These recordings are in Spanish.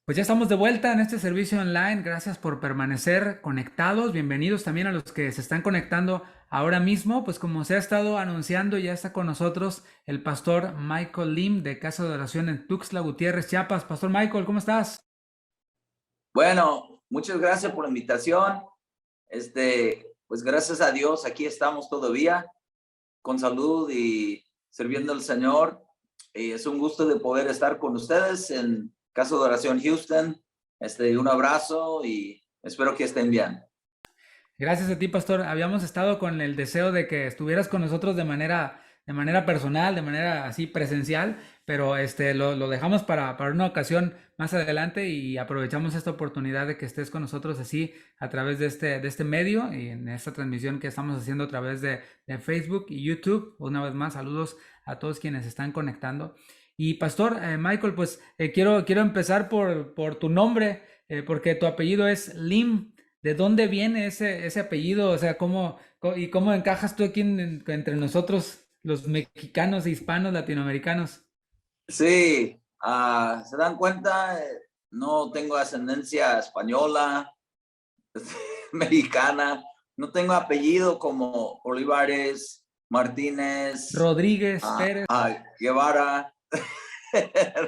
Pues ya estamos de vuelta en este servicio online. Gracias por permanecer conectados. Bienvenidos también a los que se están conectando ahora mismo. Pues como se ha estado anunciando, ya está con nosotros el pastor Michael Lim de Casa de Oración en Tuxtla Gutiérrez, Chiapas. Pastor Michael, ¿cómo estás? Bueno, muchas gracias por la invitación. Pues gracias a Dios, aquí estamos todavía con salud y sirviendo al Señor. Y es un gusto de poder estar con ustedes en Casa de Oración Houston. Un abrazo y espero que estén bien. Gracias a ti, pastor. Habíamos estado con el deseo de que estuvieras con nosotros de manera personal, de manera así presencial, pero lo dejamos para una ocasión más adelante y aprovechamos esta oportunidad de que estés con nosotros así a través de este medio y en esta transmisión que estamos haciendo a través de Facebook y YouTube. Una vez más, saludos a todos quienes están conectando. Y pastor Michael, pues quiero empezar por tu nombre, porque tu apellido es Lim. ¿De dónde viene ese apellido? O sea, ¿y cómo encajas tú aquí entre nosotros, los mexicanos e hispanos latinoamericanos? Sí, ¿se dan cuenta? No tengo ascendencia española, mexicana. No tengo apellido como Olivares, Martínez, Rodríguez, Pérez. Guevara.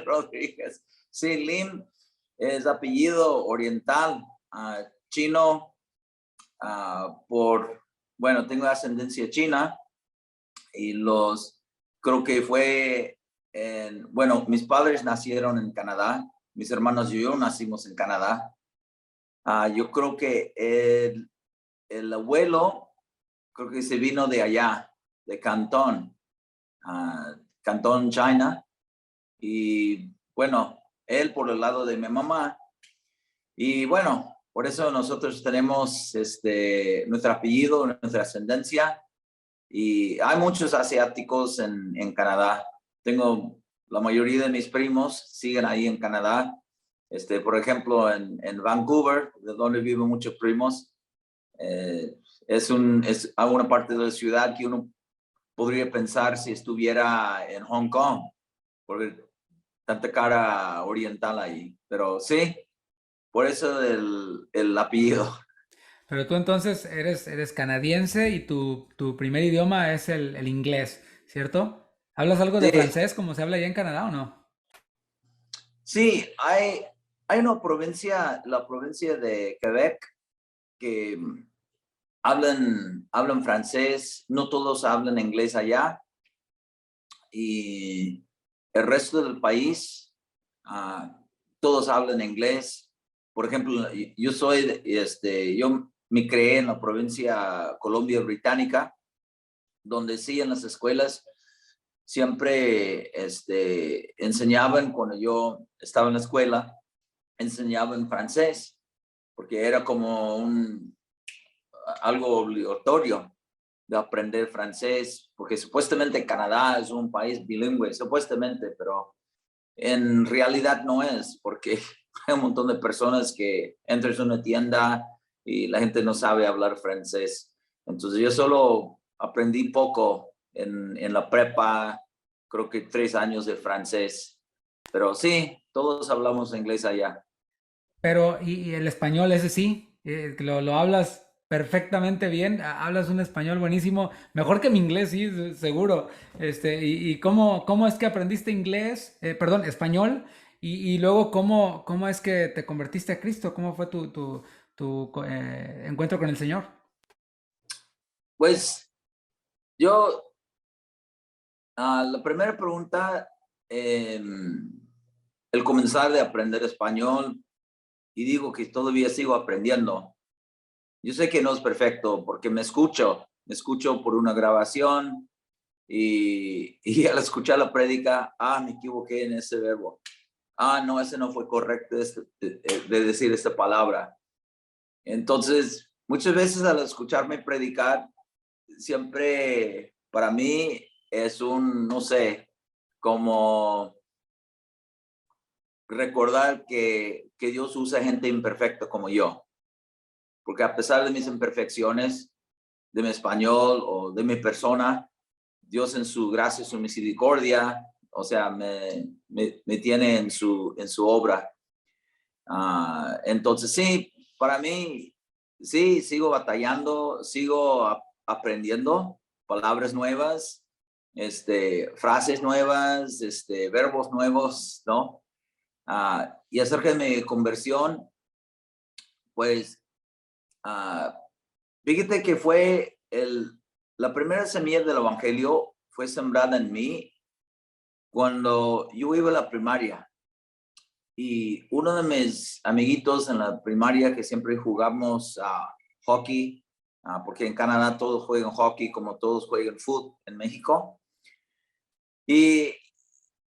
Rodríguez. Sí, Lim es apellido oriental, chino, bueno, tengo ascendencia china y creo que bueno, mis padres nacieron en Canadá, mis hermanos y yo nacimos en Canadá. Yo creo que el abuelo, creo que se vino de allá, de Cantón, Cantón, China. Y bueno, él por el lado de mi mamá. Y bueno, por eso nosotros tenemos nuestro apellido, nuestra ascendencia. Y hay muchos asiáticos en Canadá. La mayoría de mis primos siguen ahí en Canadá. Por ejemplo, en Vancouver, de donde viven muchos primos, es una parte de la ciudad que uno podría pensar si estuviera en Hong Kong, porque tanta cara oriental ahí. Pero sí, por eso el apellido. Pero tú entonces eres canadiense y tu primer idioma es el inglés, ¿cierto? ¿Hablas algo de Sí, francés como se habla allá en Canadá o no? sí, hay una provincia, la provincia de Quebec, que hablan francés, no todos hablan inglés allá, y el resto del país, todos hablan inglés. Por ejemplo, yo me crié en la provincia Columbia Británica, donde sí en las escuelas siempre enseñaban, cuando yo estaba en la escuela, enseñaban francés, porque era como algo obligatorio de aprender francés, porque supuestamente Canadá es un país bilingüe, supuestamente, pero en realidad no es, porque hay un montón de personas que entran en una tienda y la gente no sabe hablar francés. Entonces yo solo aprendí poco en la prepa, creo que 3 años de francés. Pero sí, todos hablamos inglés allá. Pero, y el español, ese sí, lo hablas perfectamente bien, hablas un español buenísimo, mejor que mi inglés, sí, seguro. Y cómo es que aprendiste inglés, perdón, español, y luego cómo es que te convertiste a Cristo, cómo fue tu encuentro con el Señor. Pues yo, la primera pregunta, el comenzar de aprender español, y digo que todavía sigo aprendiendo. Yo sé que no es perfecto porque me escucho por una grabación y al escuchar la prédica, me equivoqué en ese verbo. No, ese no fue correcto de decir esta palabra. Entonces, muchas veces al escucharme predicar, siempre para mí es no sé, como recordar que Dios usa gente imperfecta como yo. Porque a pesar de mis imperfecciones, de mi español o de mi persona, Dios en su gracia, su misericordia, o sea, me tiene en su obra. Entonces, sí, para mí, sí, sigo batallando, sigo aprendiendo palabras nuevas, frases nuevas, verbos nuevos, ¿no? Y acerca de mi conversión, pues, fíjate que fue la primera semilla del evangelio fue sembrada en mí cuando yo iba a la primaria. Y uno de mis amiguitos en la primaria que siempre jugamos hockey, porque en Canadá todos juegan hockey como todos juegan fútbol en México. Y,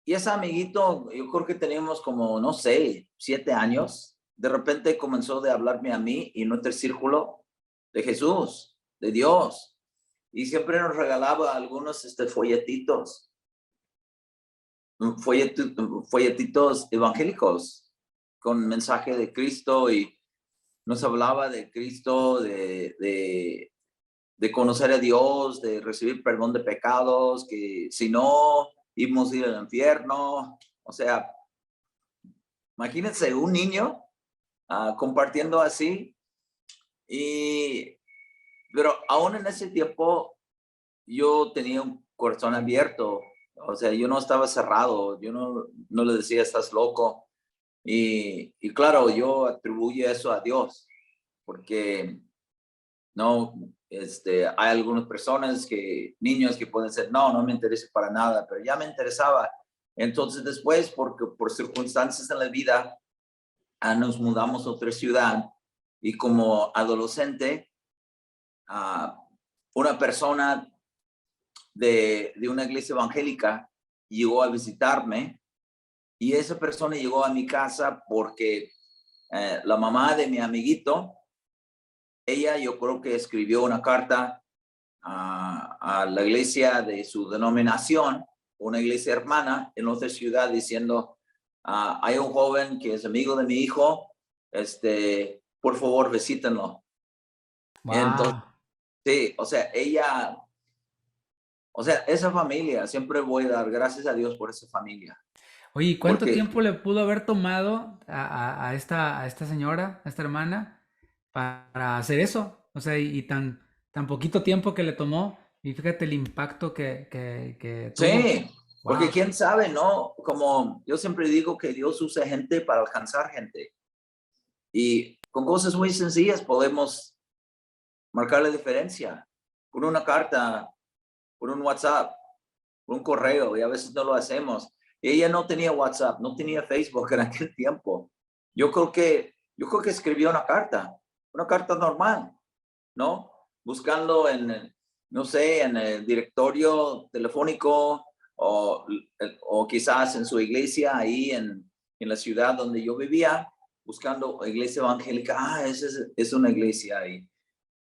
y ese amiguito, yo creo que teníamos como, no sé, 7 años. De repente comenzó de hablarme a mí y nuestro círculo de Jesús, de Dios. Y siempre nos regalaba algunos folletitos, folletitos evangélicos con mensaje de Cristo y nos hablaba de Cristo, de conocer a Dios, de recibir perdón de pecados, que si no, íbamos a ir al infierno. O sea, imagínense un niño compartiendo así. Pero aún en ese tiempo yo tenía un corazón abierto. O sea, yo no estaba cerrado, yo no le decía, estás loco. Y claro, yo atribuyo eso a Dios, porque no, hay algunas personas niños que pueden ser, no me interesa para nada, pero ya me interesaba. Entonces después, porque por circunstancias en la vida, nos mudamos a otra ciudad y como adolescente, una persona de una iglesia evangélica llegó a visitarme y esa persona llegó a mi casa porque la mamá de mi amiguito, ella yo creo que escribió una carta a la iglesia de su denominación, una iglesia hermana en otra ciudad diciendo, hay un joven que es amigo de mi hijo, por favor visítenlo. Entonces, Wow. sí, o sea, esa familia, siempre voy a dar gracias a Dios por esa familia, Oye, ¿y cuánto porque tiempo le pudo haber tomado a esta señora, a esta hermana, para hacer eso? O sea, y tan poquito tiempo que le tomó, y fíjate el impacto que tuvo. sí, porque Wow. quién sabe, ¿no? Como yo siempre digo que Dios usa gente para alcanzar gente y con cosas muy sencillas podemos marcar la diferencia, por una carta, por un WhatsApp, por un correo, y a veces no lo hacemos. Ella no tenía WhatsApp, no tenía Facebook en aquel tiempo. Yo creo que escribió una carta normal, ¿no? Buscando no sé, en el directorio telefónico o quizás en su iglesia ahí en la ciudad donde yo vivía, buscando iglesia evangélica. Esa es una iglesia ahí.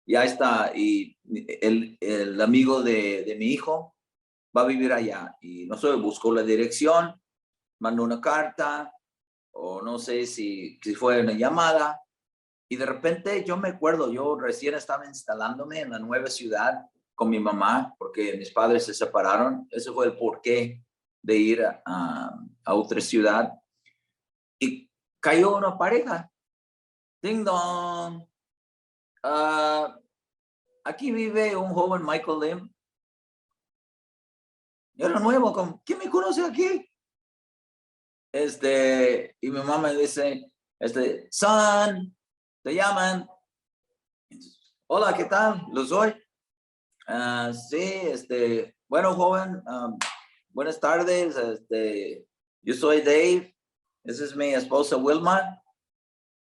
Ya está. Y el amigo de mi hijo va a vivir allá. Y no sé, buscó la dirección, mandó una carta, o no sé si fue una llamada. Y de repente yo me acuerdo, yo recién estaba instalándome en la nueva ciudad con mi mamá, porque mis padres se separaron. Ese fue el porqué de ir a otra ciudad. Y cayó una pareja. Ding dong. Ah, aquí vive un joven Michael Lim. Yo era nuevo, ¿quién me conoce aquí? Y mi mamá me dice, son, te llaman. Hola, ¿qué tal? Lo soy. Sí, bueno, joven, buenas tardes. Yo soy Dave. Esa es mi esposa Wilma.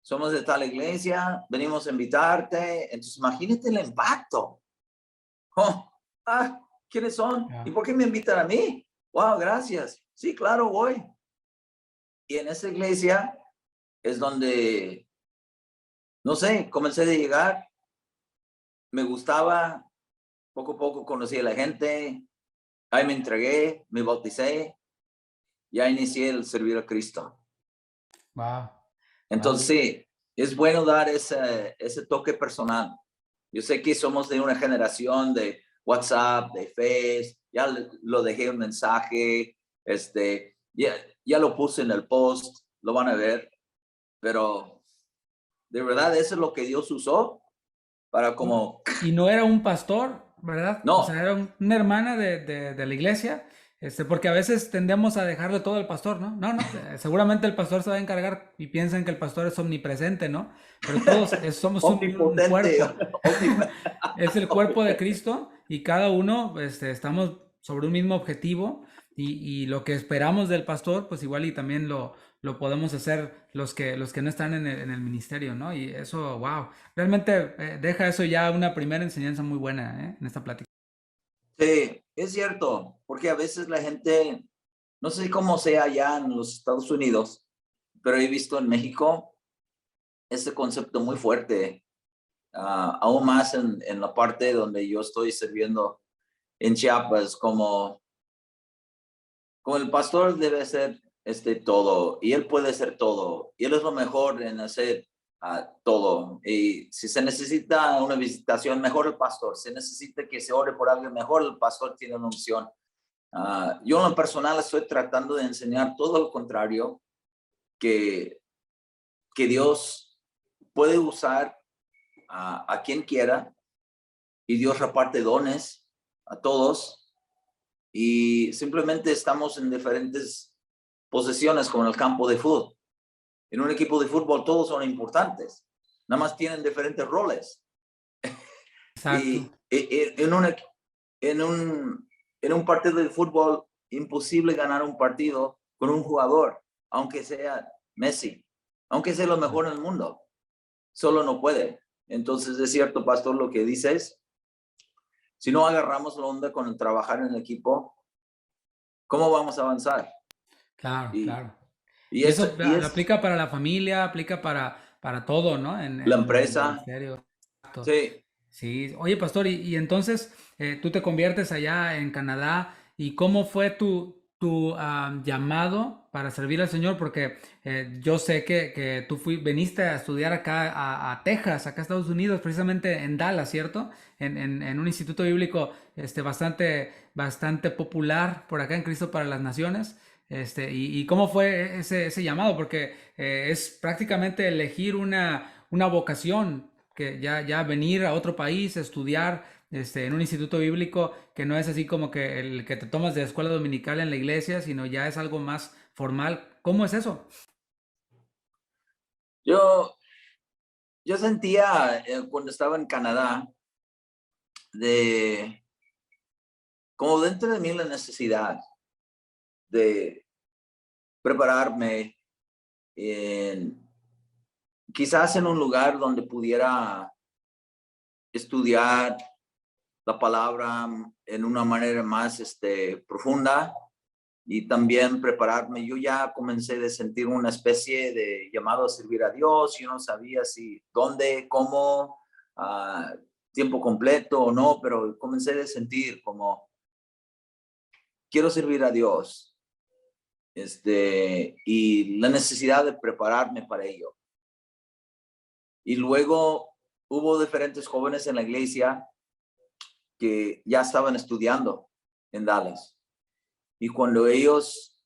Somos de tal iglesia. Venimos a invitarte. Entonces, imagínate el impacto. Oh, ¿quiénes son? ¿Y Ya. por qué me invitan a mí? Wow, gracias. Sí, claro, voy. Y en esa iglesia es donde, no sé, comencé a llegar. Me gustaba. Poco a poco conocí a la gente. Ahí me entregué, me bauticé. Ya inicié el servir a Cristo. Wow. Entonces, Wow. sí, es bueno dar ese toque personal. Yo sé que somos de una generación de WhatsApp, de Face, ya lo dejé un mensaje, ya lo puse en el post, lo van a ver. pero de verdad eso es lo que Dios usó para como, Y no era un pastor, ¿verdad? O sea, no, era una hermana de la iglesia, porque a veces tendemos a dejarle todo al pastor, ¿no? No, no, seguramente el pastor se va a encargar y piensan que el pastor es omnipresente, ¿no? Pero todos somos un omnipotente, cuerpo, omnip- es el cuerpo de Cristo y cada uno, estamos sobre un mismo objetivo y lo que esperamos del pastor, pues igual y también lo podemos hacer los que no están en el ministerio, ¿no? Y eso, wow, realmente deja eso ya una primera enseñanza muy buena, ¿eh? En esta plática. Sí, es cierto, porque a veces la gente, no sé cómo sea allá en los Estados Unidos, pero he visto en México ese concepto muy fuerte, aún más en la parte donde yo estoy sirviendo en Chiapas, como el pastor debe ser todo, y él puede ser todo, y él es lo mejor en hacer todo. Y si se necesita una visitación, mejor el pastor. Si necesita que se ore por alguien, mejor el pastor tiene una unción. Yo en lo personal estoy tratando de enseñar todo lo contrario, que, que Dios puede usar a quien quiera y Dios reparte dones a todos y simplemente estamos en diferentes posiciones como en el campo de fútbol. En un equipo de fútbol todos son importantes, nada más tienen diferentes roles. Exacto. Y en un partido de fútbol, imposible ganar un partido con un jugador, aunque sea Messi, aunque sea lo mejor en el mundo, solo no puede. Entonces es cierto, pastor, lo que dices. Si no agarramos la onda con el trabajar en equipo, ¿cómo vamos a avanzar? Claro, Y, claro. y, Y eso, eso y lo es aplica para la familia, aplica para todo, ¿no? la En el empresa. ministerio. Exacto. Sí, Sí, oye pastor, y entonces tú te conviertes allá en Canadá y cómo fue tu llamado para servir al Señor, porque yo sé que tú veniste a estudiar acá a Texas, acá a Estados Unidos, precisamente en Dallas, ¿cierto? En un instituto bíblico bastante popular por acá en Cristo para las Naciones. Y cómo fue ese llamado, porque es prácticamente elegir una vocación que ya venir a otro país, estudiar en un instituto bíblico que no es así como que el que te tomas de escuela dominical en la iglesia, sino ya es algo más formal. ¿Cómo es eso? yo, yo sentía cuando estaba en Canadá, de como dentro de mí la necesidad de prepararme en, quizás en un lugar donde pudiera estudiar la palabra en una manera más profunda y también prepararme. Yo ya comencé a sentir una especie de llamado a servir a Dios. Yo no sabía si, dónde, cómo, uh, tiempo completo o no, pero comencé a sentir como quiero servir a Dios. Y la necesidad de prepararme para ello. Y luego hubo diferentes jóvenes en la iglesia que ya estaban estudiando en Dallas. Y cuando ellos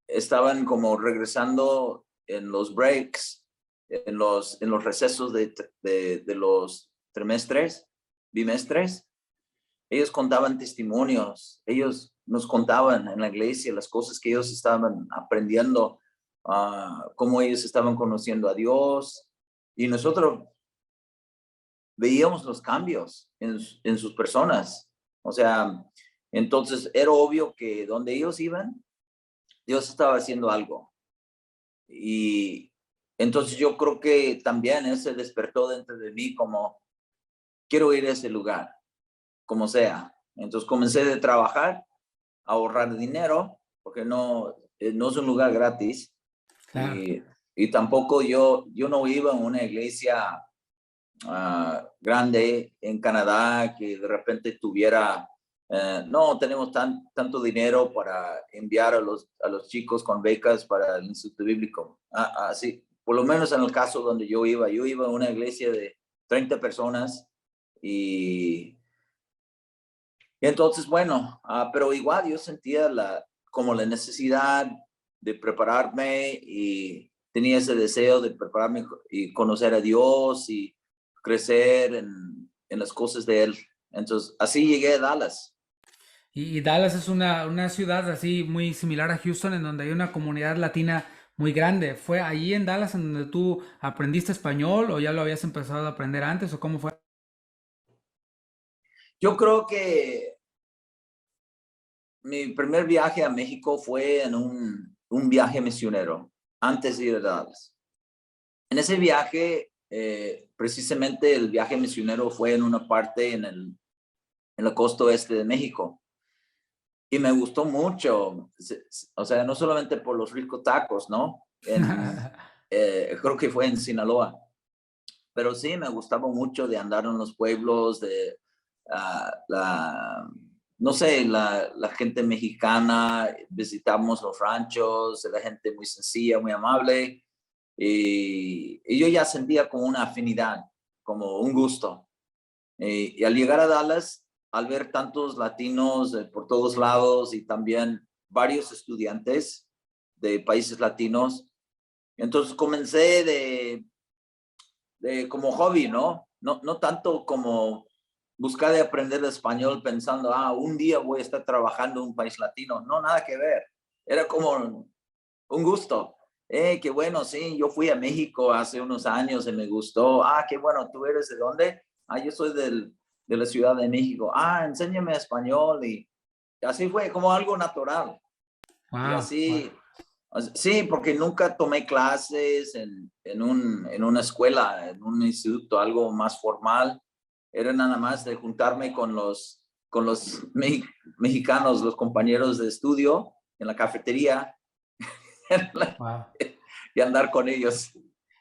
estaban como regresando en los breaks, en los recesos de los bimestres, ellos contaban testimonios, ellos nos contaban en la iglesia las cosas que ellos estaban aprendiendo, cómo ellos estaban conociendo a Dios, y nosotros veíamos los cambios en sus personas. O sea, entonces era obvio que donde ellos iban, Dios estaba haciendo algo. Y entonces yo creo que también ese despertó dentro de mí como, quiero ir a ese lugar, como sea. Entonces comencé a trabajar, a ahorrar dinero, porque no es un lugar gratis. Claro. Y tampoco yo no iba en una iglesia grande en Canadá que de repente tuviera, no tenemos tanto dinero para enviar a los chicos con becas para el Instituto Bíblico. Así, por lo menos en el caso donde yo iba a una iglesia de 30 personas y entonces, bueno, pero igual yo sentía como la necesidad de prepararme y tenía ese deseo de prepararme y conocer a Dios y crecer en las cosas de Él. Entonces, así llegué a Dallas. Y Dallas es una ciudad así muy similar a Houston en donde hay una comunidad latina muy grande. ¿Fue allí en Dallas en donde tú aprendiste español o ya lo habías empezado a aprender antes o cómo fue? Yo creo que mi primer viaje a México fue en un viaje misionero, antes de ir a Dallas. En ese viaje, precisamente el viaje misionero fue en una parte en la costa oeste de México. Y me gustó mucho, o sea, no solamente por los ricos tacos, ¿no? Creo que fue en Sinaloa, pero sí me gustaba mucho de andar en los pueblos, de no sé, la gente mexicana, visitamos los ranchos, la gente muy sencilla, muy amable, y yo ya sentía como una afinidad, como un gusto. Y al llegar a Dallas, al ver tantos latinos por todos lados y también varios estudiantes de países latinos, entonces comencé de como hobby, ¿no? No tanto como buscar de aprender español pensando, un día voy a estar trabajando en un país latino. No, nada que ver. Era como un gusto. Qué bueno, sí, yo fui a México hace unos años y me gustó. Qué bueno, ¿tú eres de dónde? Yo soy de la Ciudad de México. Enséñame español y así fue como algo natural. Y Wow. así, sí, porque nunca tomé clases en una escuela, en un instituto, algo más formal. Era nada más de juntarme con los mexicanos, los compañeros de estudio en la cafetería Wow. y andar con ellos.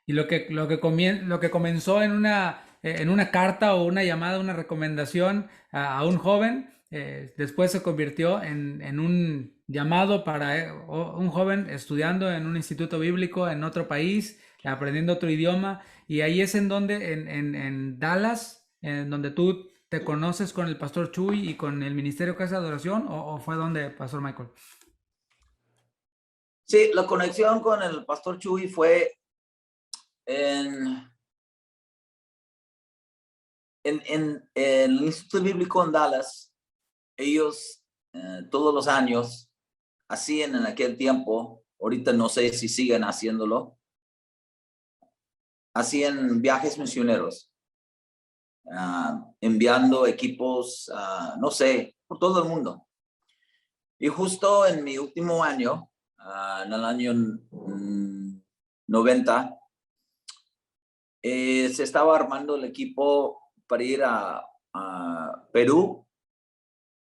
Y lo que comenzó en una carta o una llamada, una recomendación a un joven, después se convirtió en un llamado para un joven estudiando en un instituto bíblico en otro país, aprendiendo otro idioma. Y ahí es en donde, en Dallas, en donde tú te conoces con el pastor Chuy y con el Ministerio Casa de Adoración, o fue donde, Pastor Michael. Sí, la conexión con el pastor Chuy fue en, en el Instituto Bíblico en Dallas. Ellos todos los años hacían en aquel tiempo, ahorita no sé si siguen haciéndolo, hacían viajes misioneros, enviando equipos, no sé, por todo el mundo. Y justo en mi último año, en el año 90, se estaba armando el equipo para ir a Perú.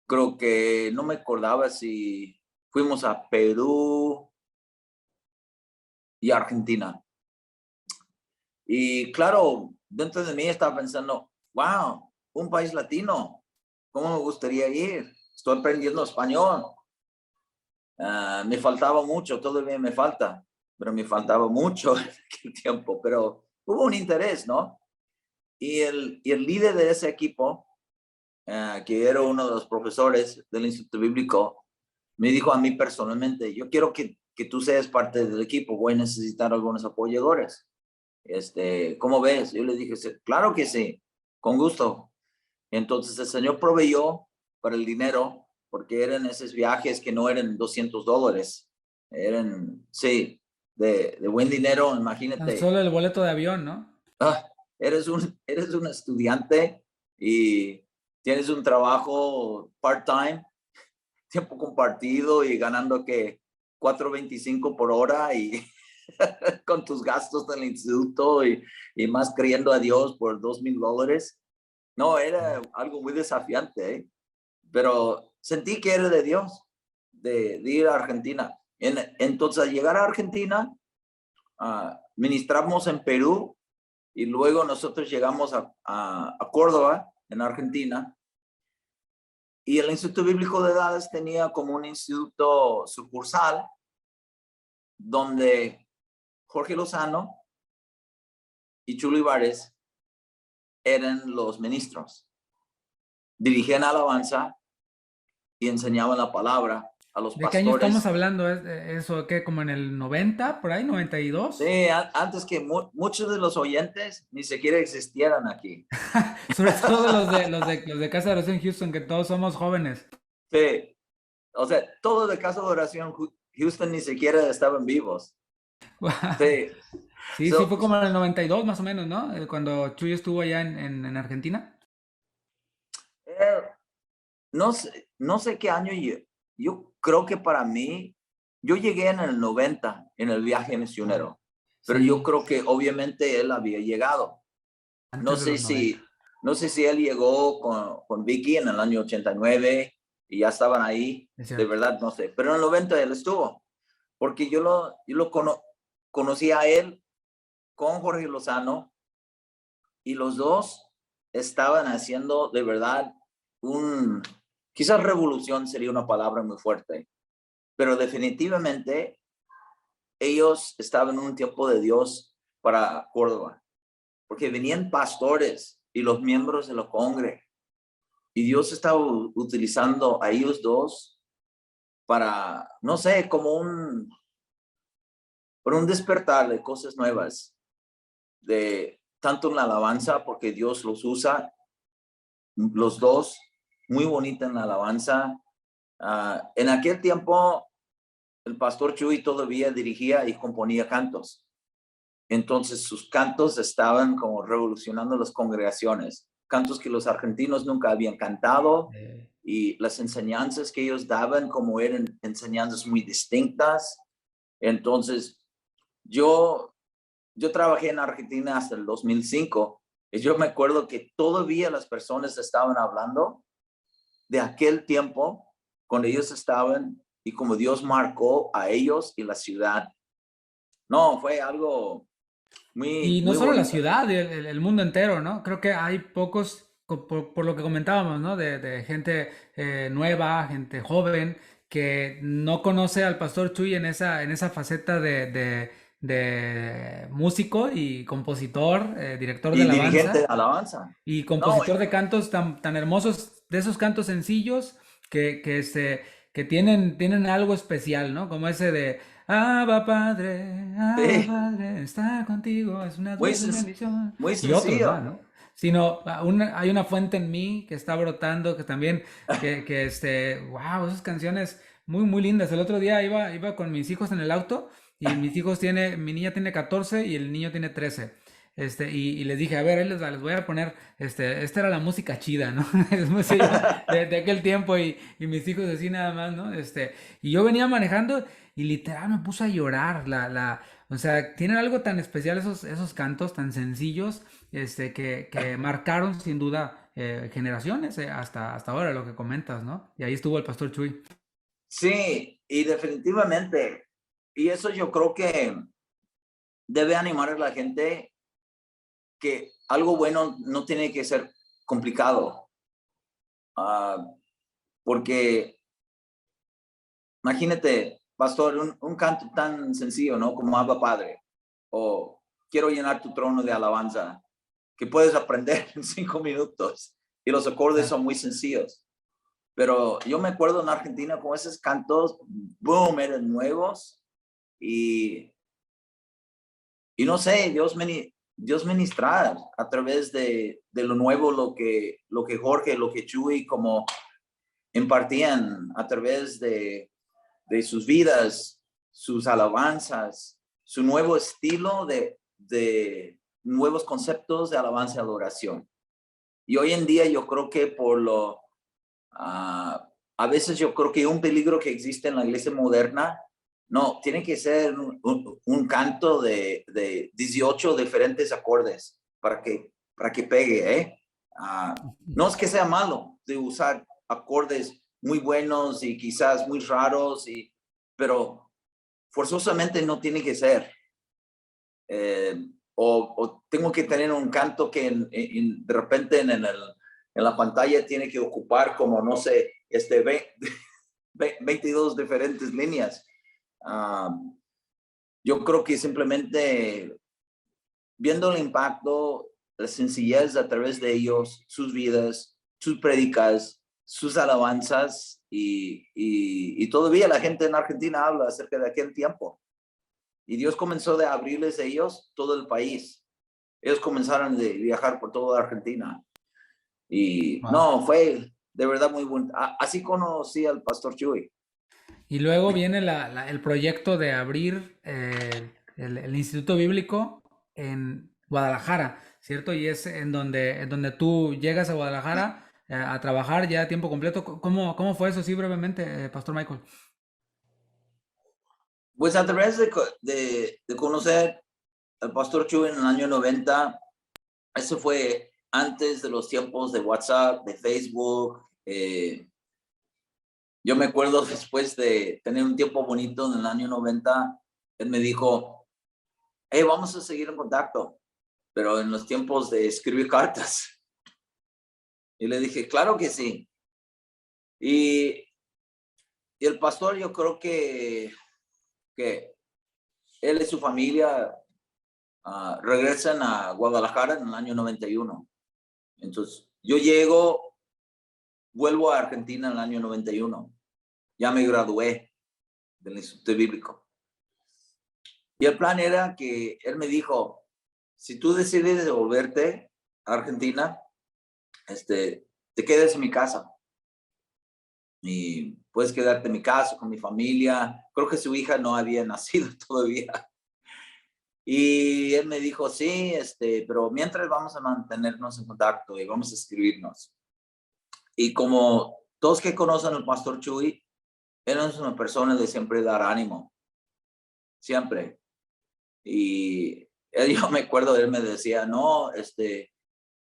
Creo que no me acordaba si fuimos a Perú y Argentina. Y claro, dentro de mí estaba pensando, wow, un país latino, ¿cómo me gustaría ir? Estoy aprendiendo español. Me faltaba mucho, todavía me falta, pero me faltaba mucho en aquel tiempo, pero hubo un interés, ¿no? Y el líder de ese equipo, que era uno de los profesores del Instituto Bíblico, me dijo a mí personalmente, yo quiero que tú seas parte del equipo, voy a necesitar algunos apoyadores. ¿Cómo ves? Yo le dije, claro que sí, con gusto. Entonces el Señor proveyó para el dinero, porque eran esos viajes que no eran $200, eran, sí, de buen dinero, Tan imagínate. solo el boleto de avión, ¿no? ah, eres un estudiante y tienes un trabajo part-time, tiempo compartido y ganando que 4.25 por hora y con tus gastos del instituto y más creyendo a Dios por $2,000. No, era algo muy desafiante, ¿eh? Pero sentí que era de Dios, de ir a Argentina. Entonces, al llegar a Argentina, ministramos en Perú y luego nosotros llegamos a Córdoba, en Argentina, y el Instituto Bíblico de Dallas tenía como un instituto sucursal donde Jorge Lozano y Chulo Ibares eran los ministros. Dirigían alabanza y enseñaban la palabra. a los ¿De qué año estamos pastores. hablando? ¿Eso qué? ¿Como en el 90 por ahí, 92? Sí, antes que muchos de los oyentes ni siquiera existieran aquí. Sobre todo los de Casa de Oración Houston, que todos somos jóvenes. Sí, o sea, todos de Casa de Oración Houston ni siquiera estaban vivos. Sí, Sí, sí, so, fue como en el 92 más o menos, ¿no? Cuando Chuy estuvo allá en Argentina. eh, no sé qué año yo creo que para mí, yo llegué en el 90 en el viaje misionero, pero yo Sí, creo que obviamente él había llegado. No antes de sé los 90. si, no sé si él llegó con Vicky en el año 89 y ya estaban ahí, Es de cierto. verdad no sé, pero en el 90 él estuvo, porque yo lo conocí a él con Jorge Lozano y los dos estaban haciendo de verdad un, quizás revolución sería una palabra muy fuerte, pero definitivamente ellos estaban en un tiempo de Dios para Córdoba, porque venían pastores y los miembros de la congre, y Dios estaba utilizando a ellos dos para, no sé, como por un despertar de cosas nuevas, de tanto en la alabanza, porque Dios los usa, los dos, muy bonita en la alabanza. En aquel tiempo, el pastor Chuy todavía dirigía y componía cantos. Entonces sus cantos estaban como revolucionando las congregaciones, cantos que los argentinos nunca habían cantado y las enseñanzas que ellos daban como eran enseñanzas muy distintas. Entonces yo, yo trabajé en Argentina hasta el 2005 y yo me acuerdo que todavía las personas estaban hablando de aquel tiempo cuando ellos estaban y como Dios marcó a ellos y la ciudad. No, fue algo muy, Y no muy solo la bonito. ciudad, el mundo entero, ¿no? Creo que hay pocos, por lo que comentábamos, ¿no? De gente nueva, gente joven, que no conoce al Pastor Chuy en esa faceta de músico y compositor, director de Y dirigente de alabanza alabanza. y No, compositor de cantos tan hermosos, de esos cantos sencillos que tienen algo especial, ¿no? Como ese de Abba sí, Padre, está contigo, es una muy, dulce bendición. muy Y otros más, sencillo. ¿no? Sino, hay una fuente en mí que está brotando, que también, wow, esas canciones muy, muy lindas. El otro día iba con mis hijos en el auto y mi niña tiene 14 y el niño tiene 13. Y les dije, a ver, ahí les voy a poner, esta era la música chida, ¿no? Es música de aquel tiempo y mis hijos así nada más, ¿no? Y yo venía manejando y literal me puse a llorar, o sea, tienen algo tan especial esos cantos tan sencillos, que marcaron sin duda generaciones, hasta ahora, lo que comentas, ¿no? Y ahí estuvo el Pastor Chuy. Sí, y definitivamente. Y eso yo creo que debe animar a la gente que algo bueno no tiene que ser complicado. Ah, porque imagínate, pastor, un canto tan sencillo, ¿no? Como Abba Padre, o quiero llenar tu trono de alabanza, que puedes aprender en 5 minutos y los acordes Claro. son muy sencillos. Pero yo me acuerdo en Argentina con esos cantos, boom, eran nuevos y, y no sé, Dios ministrar a través de lo nuevo, lo que Jorge, lo que Chuy como impartían a través de sus vidas, sus alabanzas, su nuevo estilo de nuevos conceptos de alabanza y adoración. Y hoy en día yo creo que a veces yo creo que un peligro que existe en la iglesia moderna, no, tiene que ser un canto de 18 diferentes acordes para que pegue, ¿eh? No es que sea malo de usar acordes muy buenos y quizás muy raros, pero forzosamente no tiene que ser. Eh, o tengo que tener un canto que de repente en la pantalla tiene que ocupar como, no sé, 22 diferentes líneas. Yo creo que simplemente viendo el impacto, la sencillez a través de ellos, sus vidas, sus prédicas, sus alabanzas y todavía la gente en Argentina habla acerca de aquel tiempo. Y Dios comenzó de abrirles a ellos todo el país. Ellos comenzaron de viajar por toda Argentina. Y Wow. no, fue de verdad muy bueno. Así conocí al pastor Chuy. Y luego viene el proyecto de abrir el Instituto Bíblico en Guadalajara, ¿cierto? Y es en donde tú llegas a Guadalajara a trabajar ya a tiempo completo. ¿Cómo fue eso, sí, brevemente, Pastor Michael? Pues a través de conocer al pastor Chuy en el año 90, eso fue antes de los tiempos de WhatsApp, de Facebook. Yo me acuerdo después de tener un tiempo bonito en el año 90, él me dijo, hey, vamos a seguir en contacto, pero en los tiempos de escribir cartas. Y le dije, claro que sí. Y, y el pastor, yo creo que él y su familia regresan a Guadalajara en el año 91. Entonces, yo vuelvo a Argentina en el año 91. Ya me gradué del Instituto Bíblico. Y el plan era que él me dijo, si tú decides devolverte a Argentina, te quedes en mi casa. Y puedes quedarte en mi casa con mi familia. Creo que su hija no había nacido todavía. Y él me dijo, sí, pero mientras vamos a mantenernos en contacto y vamos a escribirnos. Y como todos que conocen al pastor Chuy, él es una persona de siempre dar ánimo. Siempre. Y yo me acuerdo, él me decía, no,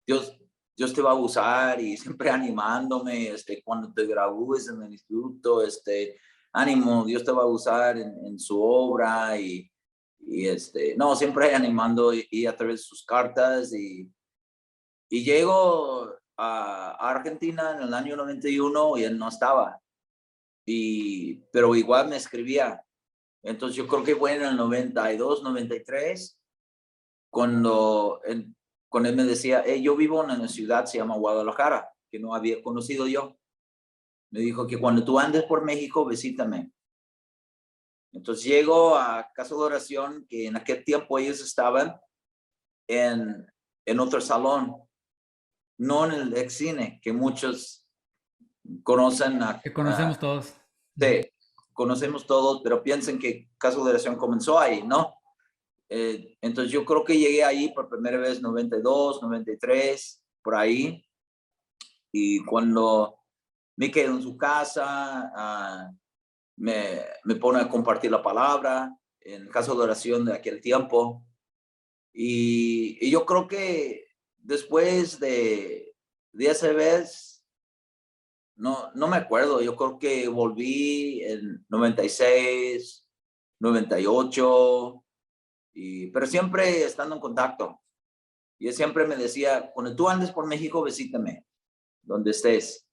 Dios, Dios te va a usar y siempre animándome, cuando te gradúes en el instituto, ánimo, Dios te va a usar en su obra no, siempre animando y a través de sus cartas y llego a Argentina en el año 91 y él no estaba, pero igual me escribía. Entonces yo creo que fue en el 92, 93, cuando él me decía, hey, yo vivo en una ciudad, se llama Guadalajara, que no había conocido yo. Me dijo que cuando tú andes por México, visítame. Entonces llego a Casa de Oración, que en aquel tiempo ellos estaban en otro salón, no en el ex cine, que muchos conocen. Que conocemos todos. Sí, conocemos todos, pero piensen que Casa de Oración comenzó ahí, ¿no? Entonces yo creo que llegué ahí por primera vez 92, 93, por ahí. Y cuando me quedo en su casa, me pone a compartir la palabra en caso de oración de aquel tiempo. Y yo creo que después de esa vez, no me acuerdo, yo creo que volví en 96, 98, pero siempre estando en contacto. Y él siempre me decía, cuando tú andes por México, visítame, donde estés.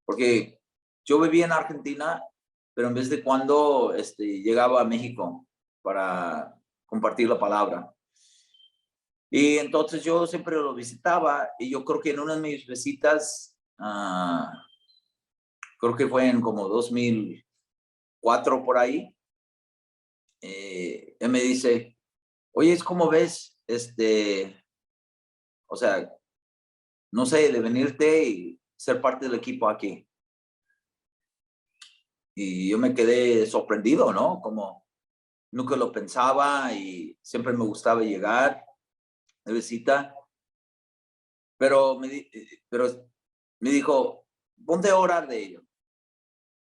Porque yo vivía en Argentina, pero en vez de cuando llegaba a México para compartir la palabra. Y entonces yo siempre lo visitaba y yo creo que en una de mis visitas, creo que fue en como 2004 por ahí, él me dice, oye, es como ves, o sea, no sé, de venirte y ser parte del equipo aquí. Y yo me quedé sorprendido, ¿no? Como nunca lo pensaba y siempre me gustaba llegar de visita, pero pero me dijo, ponte a orar de ello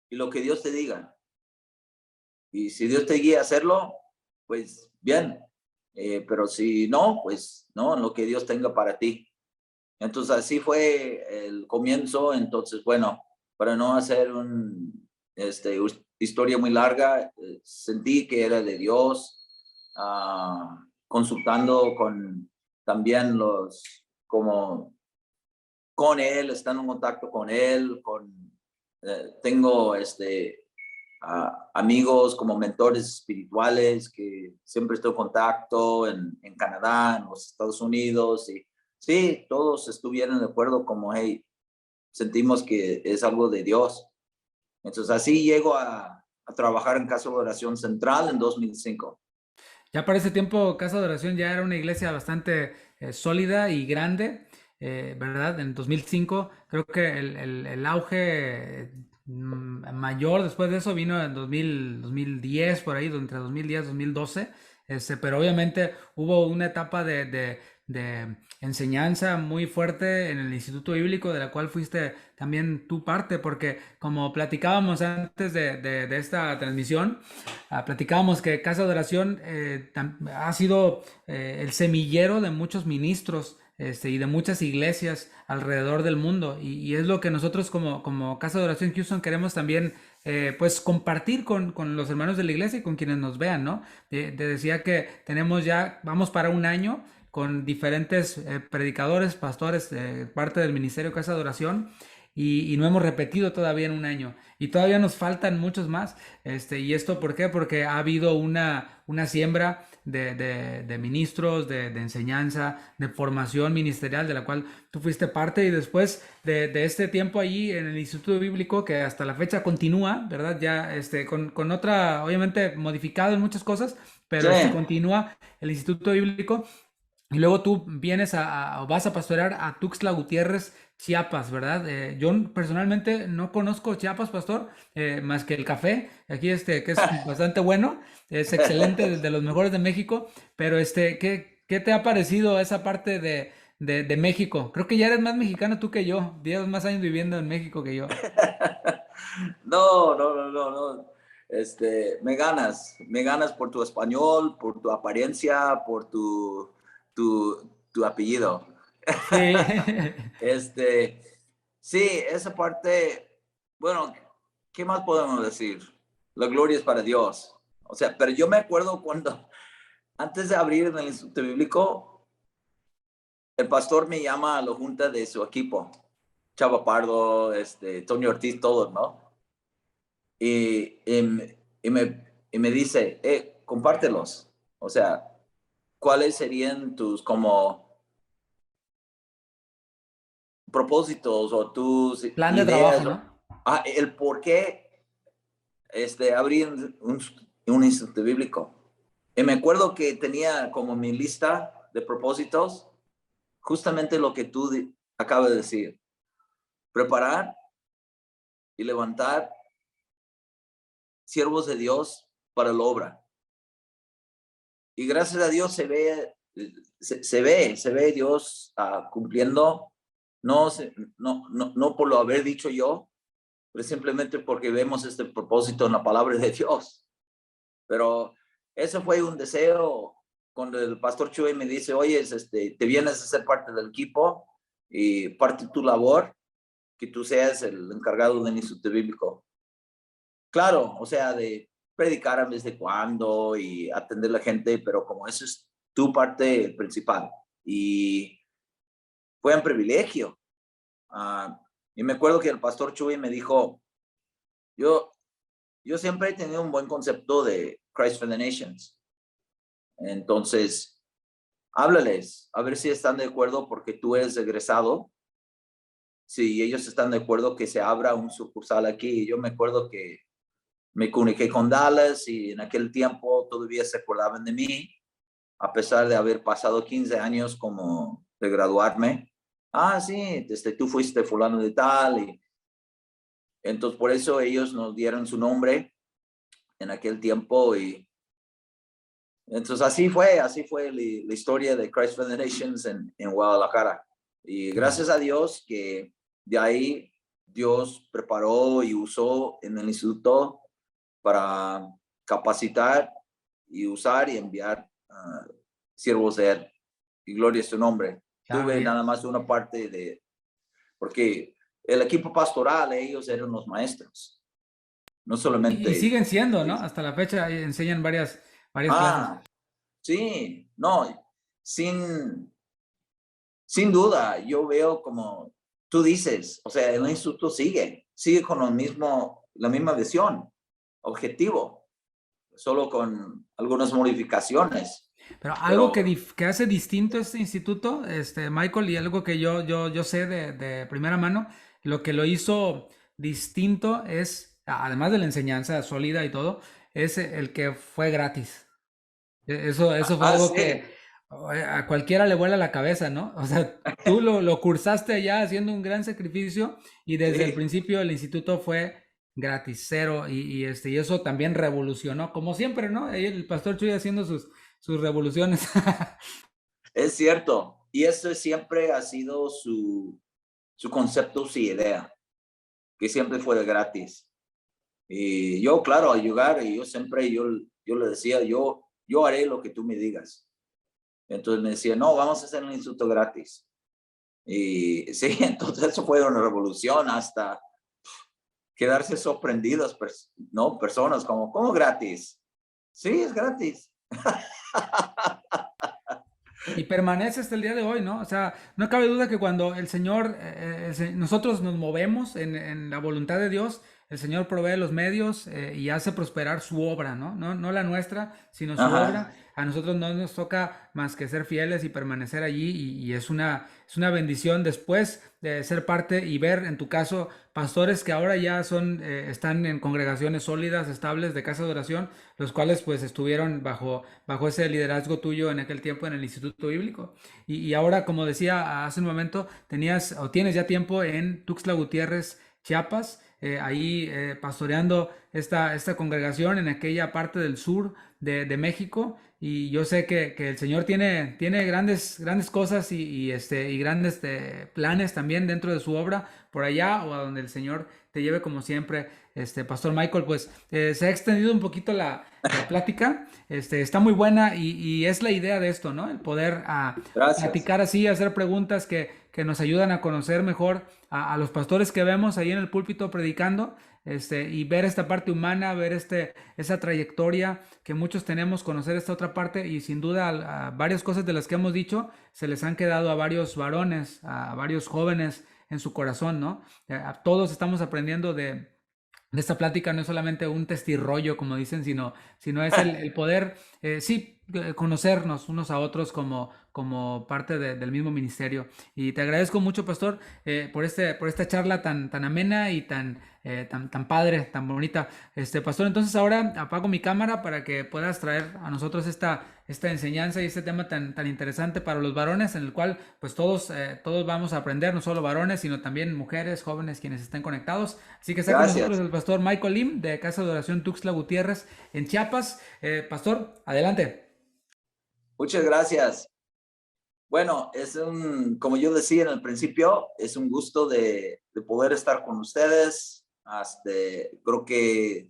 y lo que Dios te diga. Y si Dios te guía a hacerlo, pues bien, pero si no, pues no, lo que Dios tenga para ti. Entonces así fue el comienzo. Entonces, bueno, para no hacer historia muy larga, sentí que era de Dios, consultando con también como con él, estando en contacto con él, tengo amigos como mentores espirituales que siempre estoy en contacto en Canadá, en los Estados Unidos, y sí, todos estuvieron de acuerdo como, hey, sentimos que es algo de Dios. Entonces así llego a trabajar en Casa de Oración Central en 2005. Ya para ese tiempo Casa de Oración ya era una iglesia bastante sólida y grande, ¿verdad? En 2005 creo que el auge mayor después de eso vino en 2010, por ahí, entre 2010 y 2012, pero obviamente hubo una etapa de enseñanza muy fuerte en el Instituto Bíblico, de la cual fuiste también tu parte, porque como platicábamos antes de esta transmisión, platicábamos que Casa de Oración ha sido el semillero de muchos ministros y de muchas iglesias alrededor del mundo. Y es lo que nosotros como Casa de Oración Houston queremos también pues compartir con los hermanos de la iglesia y con quienes nos vean, ¿no? Te decía que tenemos ya, vamos para un año con diferentes predicadores, pastores, parte del ministerio Casa de Oración. Y no hemos repetido todavía en un año. Y todavía nos faltan muchos más. ¿Y esto por qué? Porque ha habido una siembra de ministros, de enseñanza, de formación ministerial, de la cual tú fuiste parte. Y después de este tiempo allí en el Instituto Bíblico, que hasta la fecha continúa, ¿verdad? Ya con otra, obviamente modificado en muchas cosas, Sí, pero continúa el Instituto Bíblico. Y luego tú vienes o vas a pastorear a Tuxtla Gutiérrez, Chiapas, ¿verdad? Yo personalmente no conozco Chiapas, pastor, más que el café, aquí que es bastante bueno, es excelente, de los mejores de México, pero ¿qué te ha parecido esa parte de México? Creo que ya eres más mexicano tú que yo, llevas más años viviendo en México que yo. no, no, no, no, no. Me ganas por tu español, por tu apariencia, por tu apellido. Sí. Este, sí, esa parte, bueno, ¿qué más podemos decir? La gloria es para Dios. O sea, pero yo me acuerdo cuando, antes de abrir en el Instituto Bíblico, el pastor me llama a la junta de su equipo. Chava Pardo, Tony Ortiz, todos, ¿no? Y me dice, compártelos. O sea, ¿cuáles serían tus como propósitos o tus Plan de trabajo, ideas? ¿no? El por qué abrir un instituto bíblico. Y me acuerdo que tenía como mi lista de propósitos justamente lo que tú acabas de decir. Preparar y levantar siervos de Dios para la obra. Y gracias a Dios se ve Dios cumpliendo, no por lo haber dicho yo, pero simplemente porque vemos este propósito en la palabra de Dios. Pero ese fue un deseo cuando el pastor Chuy me dice, oye, te vienes a ser parte del equipo y parte de tu labor, que tú seas el encargado del instituto bíblico. Claro, o sea, de predicar a vez de cuando y atender a la gente, pero como eso es tu parte principal. Y fue un privilegio. Y me acuerdo que el pastor Chuy me dijo, yo siempre he tenido un buen concepto de Christ for the Nations. Entonces, háblales, a ver si están de acuerdo porque tú eres egresado. Si ellos están de acuerdo que se abra un sucursal aquí. Yo me acuerdo que me comuniqué con Dallas y en aquel tiempo todavía se acordaban de mí, a pesar de haber pasado 15 años como de graduarme. Sí, tú fuiste fulano de tal. Y entonces por eso ellos nos dieron su nombre en aquel tiempo. Y entonces así fue la historia de Christ for the Nations en Guadalajara. Y gracias a Dios que de ahí Dios preparó y usó en el instituto para capacitar y usar y enviar siervos de él. Y gloria a su nombre. Claro, Tuve nada más una parte porque el equipo pastoral, ellos eran los maestros, no y solamente. siguen siendo, ¿no? Hasta la fecha enseñan varias clases. Ah, sí, no, sin, sin duda, yo veo como tú dices, o sea, el instituto sigue con la misma visión, objetivo, solo con algunas modificaciones. Pero algo Pero que hace distinto este instituto, Michael, y algo que yo sé de primera mano, lo que lo hizo distinto es, además de la enseñanza sólida y todo, es el que fue gratis. Eso fue algo Sí, que a cualquiera le vuela la cabeza, ¿no? O sea, tú lo cursaste allá haciendo un gran sacrificio y desde el sí, principio el instituto fue gratis, cero, y eso también revolucionó, como siempre, ¿no? Ahí el pastor Chuy haciendo sus revoluciones. es cierto. Y eso siempre ha sido su concepto, su idea, que siempre fue gratis. Y yo, claro, ayudar, y yo le decía, yo haré lo que tú me digas. Entonces me decía, no, vamos a hacer un instituto gratis. Y sí, entonces eso fue una revolución hasta quedarse sorprendidos, ¿no? Personas como, ¿cómo gratis? Sí, es gratis. Y permanece hasta el día de hoy, ¿no? O sea, no cabe duda que cuando el Señor, nosotros nos movemos en la voluntad de Dios, el Señor provee los medios y hace prosperar su obra, ¿no? No la nuestra, sino su obra. Ajá, A nosotros no nos toca más que ser fieles y permanecer allí y es una bendición después de ser parte y ver, en tu caso, pastores que ahora ya están en congregaciones sólidas, estables de casa de oración, los cuales pues estuvieron bajo ese liderazgo tuyo en aquel tiempo en el Instituto Bíblico. Y ahora, como decía hace un momento, tenías o tienes ya tiempo en Tuxtla Gutiérrez, Chiapas, ahí pastoreando esta congregación en aquella parte del sur de México. Y yo sé que el Señor tiene grandes cosas y grandes planes también dentro de su obra por allá o a donde el Señor te lleve como siempre. Pastor Michael, pues se ha extendido un poquito la plática, está muy buena y es la idea de esto, ¿no? El poder gracias. platicar así, hacer preguntas que nos ayudan a conocer mejor a los pastores que vemos ahí en el púlpito predicando, y ver esta parte humana, ver esa trayectoria que muchos tenemos, conocer esta otra parte y sin duda varias cosas de las que hemos dicho se les han quedado a varios varones, a varios jóvenes en su corazón, ¿no? A todos estamos aprendiendo de esta plática, no es solamente un testirrollo, como dicen, sino es el poder, sí, conocernos unos a otros como parte del mismo ministerio. Y te agradezco mucho, Pastor, por esta charla tan amena y tan padre, tan bonita. Pastor, entonces ahora apago mi cámara para que puedas traer a nosotros esta enseñanza y este tema tan interesante para los varones, en el cual pues todos vamos a aprender, no solo varones, sino también mujeres, jóvenes, quienes estén conectados. Así que está con nosotros Gracias. el pastor Michael Lim de Casa de Oración Tuxtla Gutiérrez en Chiapas. Pastor, adelante. Muchas gracias. Bueno, como yo decía en el principio, es un gusto de poder estar con ustedes. Creo que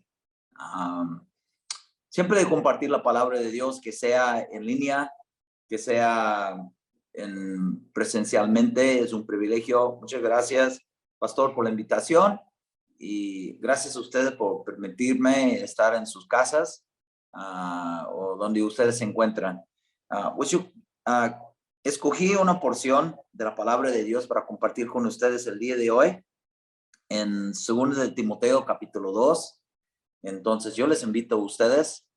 siempre de compartir la palabra de Dios, que sea en línea, que sea presencialmente, es un privilegio. Muchas gracias, Pastor, por la invitación y gracias a ustedes por permitirme estar en sus casas o donde ustedes se encuentran. Uh, Escogí una porción de la palabra de Dios para compartir con ustedes el día de hoy en 2 de Timoteo capítulo 2. Entonces yo les invito a ustedes,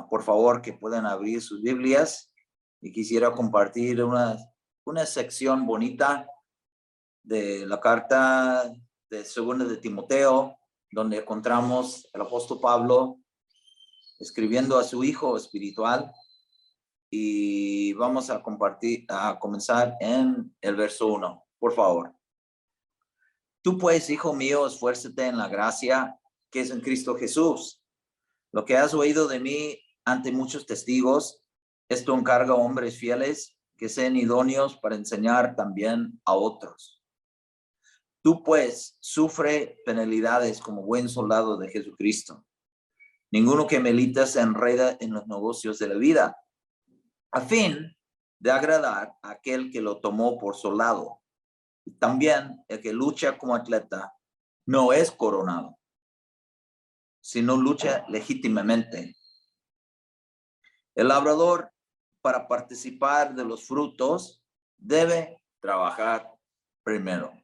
por favor, que puedan abrir sus Biblias y quisiera compartir una sección bonita de la carta de 2 de Timoteo, donde encontramos el apóstol Pablo escribiendo a su hijo espiritual. Y vamos a comenzar en el verso 1, por favor. Tú pues, hijo mío, esfuérzate en la gracia que es en Cristo Jesús. Lo que has oído de mí ante muchos testigos, esto encarga a hombres fieles que sean idóneos para enseñar también a otros. Tú pues, sufre penalidades como buen soldado de Jesucristo. Ninguno que milita se enreda en los negocios de la vida, a fin de agradar a aquel que lo tomó por soldado. También el que lucha como atleta no es coronado, sino lucha legítimamente. El labrador, para participar de los frutos, debe trabajar primero.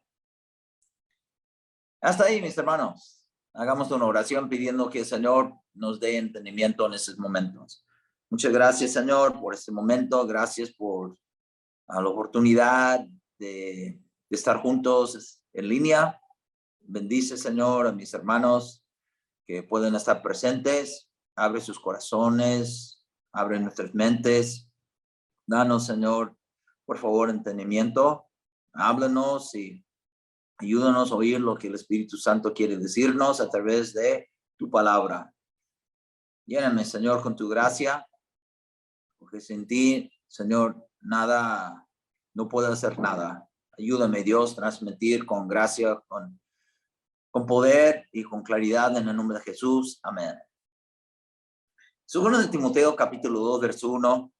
Hasta ahí, mis hermanos. Hagamos una oración pidiendo que el Señor nos dé entendimiento en estos momentos. Muchas gracias, Señor, por este momento. Gracias por la oportunidad de estar juntos en línea. Bendice, Señor, a mis hermanos que pueden estar presentes. Abre sus corazones, abre nuestras mentes. Danos, Señor, por favor, entendimiento. Háblanos y ayúdanos a oír lo que el Espíritu Santo quiere decirnos a través de tu palabra. Lléname, Señor, con tu gracia, porque sin ti, Señor, nada, no puedo hacer nada. Ayúdame, Dios, transmitir con gracia, con poder y con claridad en el nombre de Jesús. Amén. Segundo de Timoteo, capítulo 2, verso 1,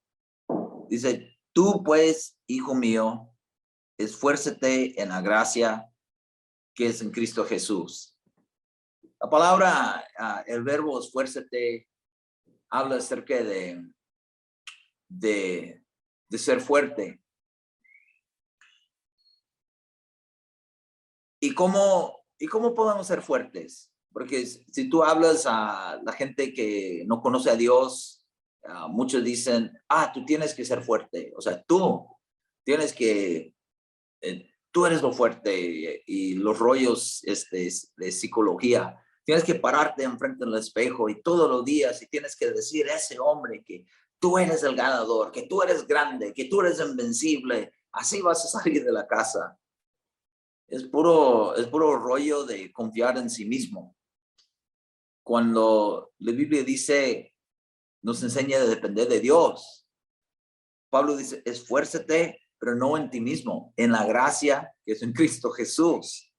dice, tú pues, hijo mío, esfuérzate en la gracia que es en Cristo Jesús. La palabra, el verbo esfuérzate, habla acerca de ser fuerte. ¿Y cómo podemos ser fuertes? Porque si tú hablas a la gente que no conoce a Dios, muchos dicen, tú tienes que ser fuerte. O sea, tú tienes que, tú eres lo fuerte y los rollos de psicología. Tienes que pararte enfrente del espejo y todos los días y tienes que decir a ese hombre que tú eres el ganador, que tú eres grande, que tú eres invencible. Así vas a salir de la casa. Es puro rollo de confiar en sí mismo. Cuando la Biblia dice, nos enseña a depender de Dios. Pablo dice, esfuérzate, pero no en ti mismo, en la gracia que es en Cristo Jesús.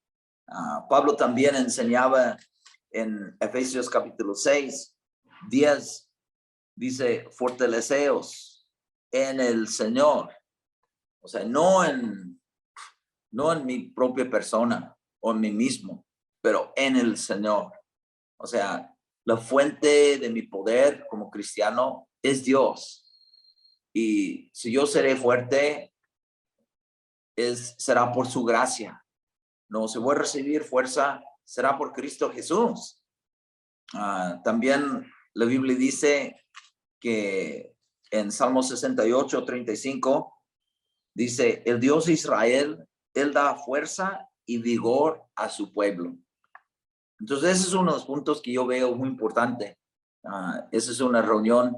Pablo también enseñaba en Efesios capítulo 6, 10, dice, fortaleceos en el Señor. O sea, no en mi propia persona o en mí mismo, pero en el Señor. O sea, la fuente de mi poder como cristiano es Dios. Y si yo seré fuerte, será por su gracia. No, si voy a recibir fuerza, será por Cristo Jesús. También la Biblia dice que en Salmo 68, 35, dice, el Dios de Israel, Él da fuerza y vigor a su pueblo. Entonces, ese es uno de los puntos que yo veo muy importante. Esa es una reunión,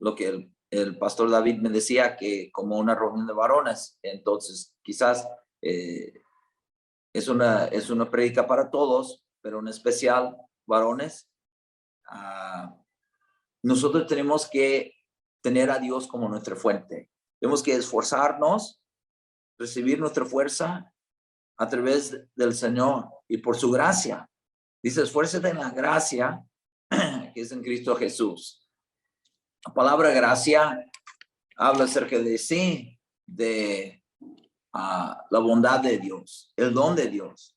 lo que el pastor David me decía, que como una reunión de varones. Entonces, quizás es una prédica para todos, pero en especial varones. Nosotros tenemos que tener a Dios como nuestra fuente. Tenemos que esforzarnos, recibir nuestra fuerza a través del Señor y por su gracia. Dice, esfuérzate en la gracia que es en Cristo Jesús. La palabra gracia habla acerca de sí, de la bondad de Dios, el don de Dios,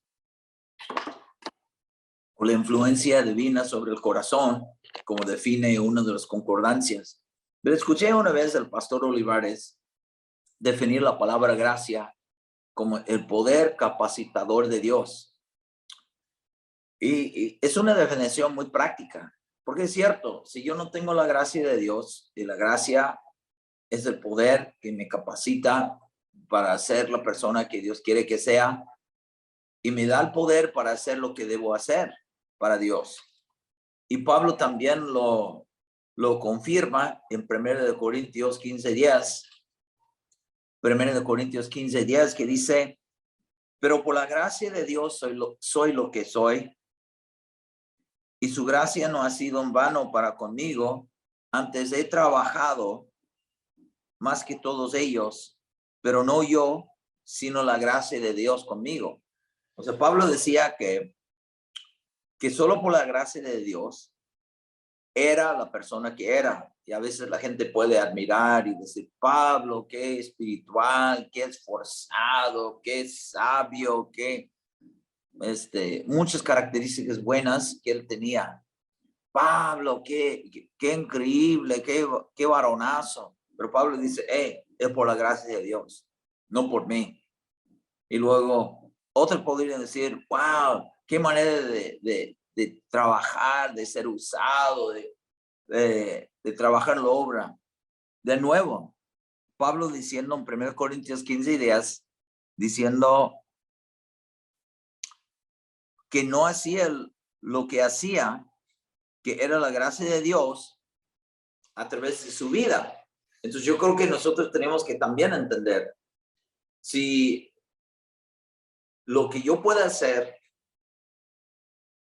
o la influencia divina sobre el corazón, como define una de las concordancias. Pero escuché una vez al pastor Olivares definir la palabra gracia como el poder capacitador de Dios. Y es una definición muy práctica, porque es cierto, si yo no tengo la gracia de Dios, y la gracia es el poder que me capacita para ser la persona que Dios quiere que sea, y me da el poder para hacer lo que debo hacer para Dios. Y Pablo también lo confirma en 1 Corintios 15:10. 1 Corintios 15:10, que dice, pero por la gracia de Dios soy lo que soy, y su gracia no ha sido en vano para conmigo. Antes he trabajado más que todos ellos, pero no yo, sino la gracia de Dios conmigo. O sea, Pablo decía que solo por la gracia de Dios era la persona que era. Y a veces la gente puede admirar y decir, Pablo, qué espiritual, qué esforzado, qué sabio, qué muchas características buenas que él tenía. Pablo, qué increíble, qué varonazo. Pero Pablo dice, es por la gracia de Dios, no por mí. Y luego, otros podrían decir, wow, qué manera de trabajar, de ser usado, de trabajar la obra. De nuevo, Pablo diciendo en 1 Corintios 15:10, diciendo, que no hacía lo que hacía, que era la gracia de Dios a través de su vida. Entonces yo creo que nosotros tenemos que también entender si lo que yo pueda hacer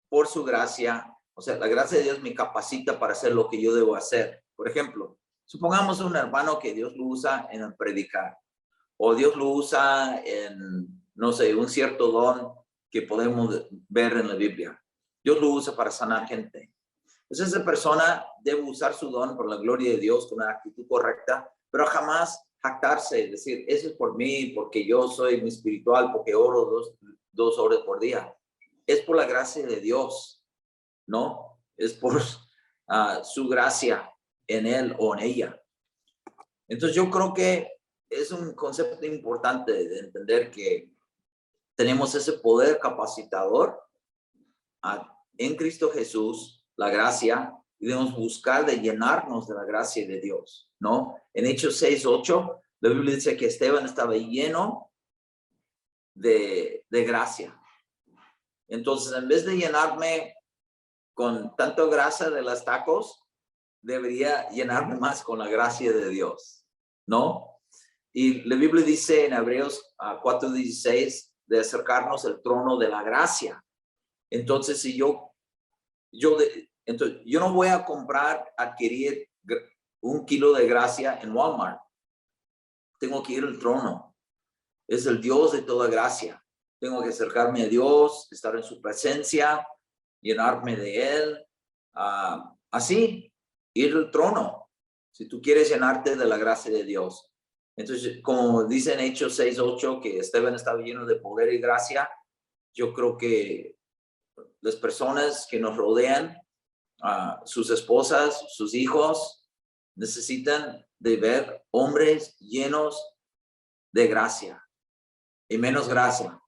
por su gracia, o sea, la gracia de Dios me capacita para hacer lo que yo debo hacer. Por ejemplo, supongamos un hermano que Dios lo usa en el predicar, o Dios lo usa en, no sé, un cierto don que podemos ver en la Biblia. Dios lo usa para sanar gente. Entonces esa persona debe usar su don por la gloria de Dios con una actitud correcta, pero jamás jactarse y decir, eso es por mí, porque yo soy muy espiritual, porque oro dos horas por día. Es por la gracia de Dios, ¿no? Es por su gracia en él o en ella. Entonces yo creo que es un concepto importante de entender que tenemos ese poder capacitador en Cristo Jesús, la gracia, y debemos buscar de llenarnos de la gracia de Dios, ¿no? En Hechos 6:8, la Biblia dice que Esteban estaba lleno de gracia. Entonces, en vez de llenarme con tanto grasa de los tacos, debería llenarme más con la gracia de Dios, ¿no? Y la Biblia dice en Hebreos 4:16 de acercarnos al trono de la gracia. Entonces, si entonces, yo no voy a adquirir 1 kilo de gracia en Walmart. Tengo que ir al trono. Es el Dios de toda gracia. Tengo que acercarme a Dios, estar en su presencia, llenarme de él. Así, ir al trono. Si tú quieres llenarte de la gracia de Dios. Entonces, como dicen Hechos 6:8, que Esteban estaba lleno de poder y gracia, yo creo que las personas que nos rodean, sus esposas, sus hijos, necesitan de ver hombres llenos de gracia y menos gracia.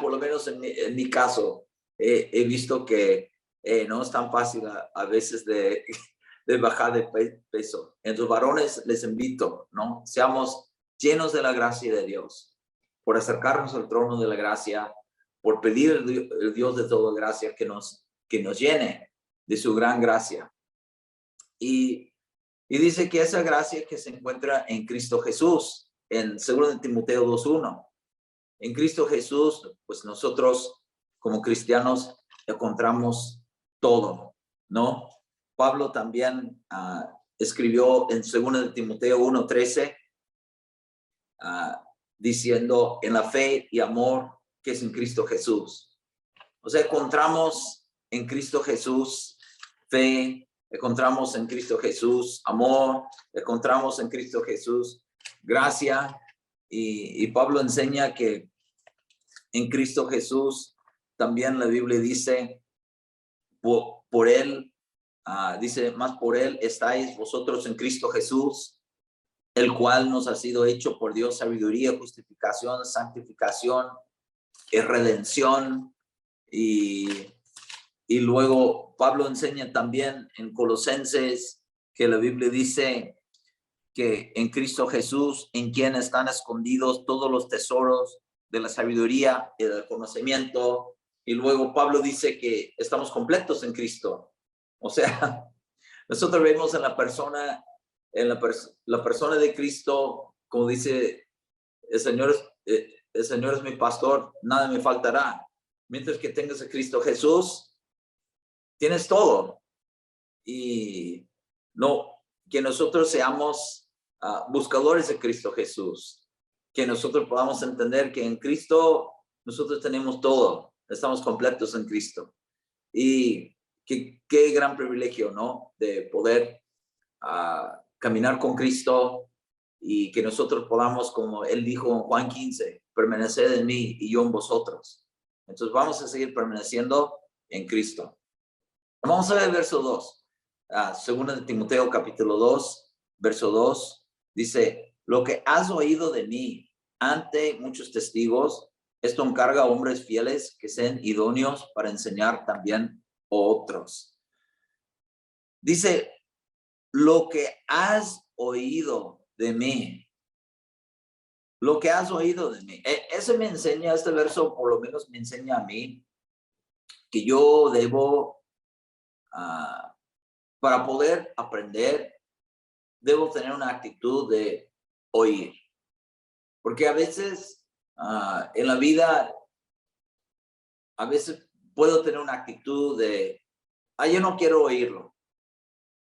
Por lo menos en mi caso, he visto que no es tan fácil a veces de bajar de peso. Entonces, varones, les invito, ¿no? Seamos llenos de la gracia de Dios, por acercarnos al trono de la gracia, por pedir al Dios de toda gracia que nos llene de su gran gracia. Y dice que esa gracia que se encuentra en Cristo Jesús, en 2 Timoteo 2:1. En Cristo Jesús, pues nosotros como cristianos encontramos todo, ¿no? Pablo también escribió en 2 Timoteo 1:13, diciendo en la fe y amor que es en Cristo Jesús. O sea, encontramos en Cristo Jesús fe, encontramos en Cristo Jesús amor, encontramos en Cristo Jesús gracia, y Pablo enseña que en Cristo Jesús también la Biblia dice, por él, dice, más por él estáis vosotros en Cristo Jesús, el cual nos ha sido hecho por Dios sabiduría, justificación, santificación y redención. Y luego Pablo enseña también en Colosenses que la Biblia dice que en Cristo Jesús, en quien están escondidos todos los tesoros de la sabiduría y del conocimiento. Y luego Pablo dice que estamos completos en Cristo. O sea, nosotros vemos en la persona, la persona de Cristo, como dice el Señor es mi pastor, nada me faltará. Mientras que tengas a Cristo Jesús, tienes todo. Y no, que nosotros seamos buscadores de Cristo Jesús, que nosotros podamos entender que en Cristo nosotros tenemos todo, estamos completos en Cristo. Y qué gran privilegio, ¿no? De poder caminar con Cristo y que nosotros podamos, como él dijo en Juan 15, permanecer en mí y yo en vosotros. Entonces vamos a seguir permaneciendo en Cristo. Vamos a ver el verso 2. Segunda de Timoteo capítulo 2, verso 2, dice, lo que has oído de mí ante muchos testigos, esto encarga a hombres fieles que sean idóneos para enseñar también a otros. Dice, lo que has oído de mí. Lo que has oído de mí. Eso me enseña, este verso por lo menos me enseña a mí que yo debo, para poder aprender, debo tener una actitud de oír. Porque a veces en la vida, a veces puedo tener una actitud de, yo no quiero oírlo.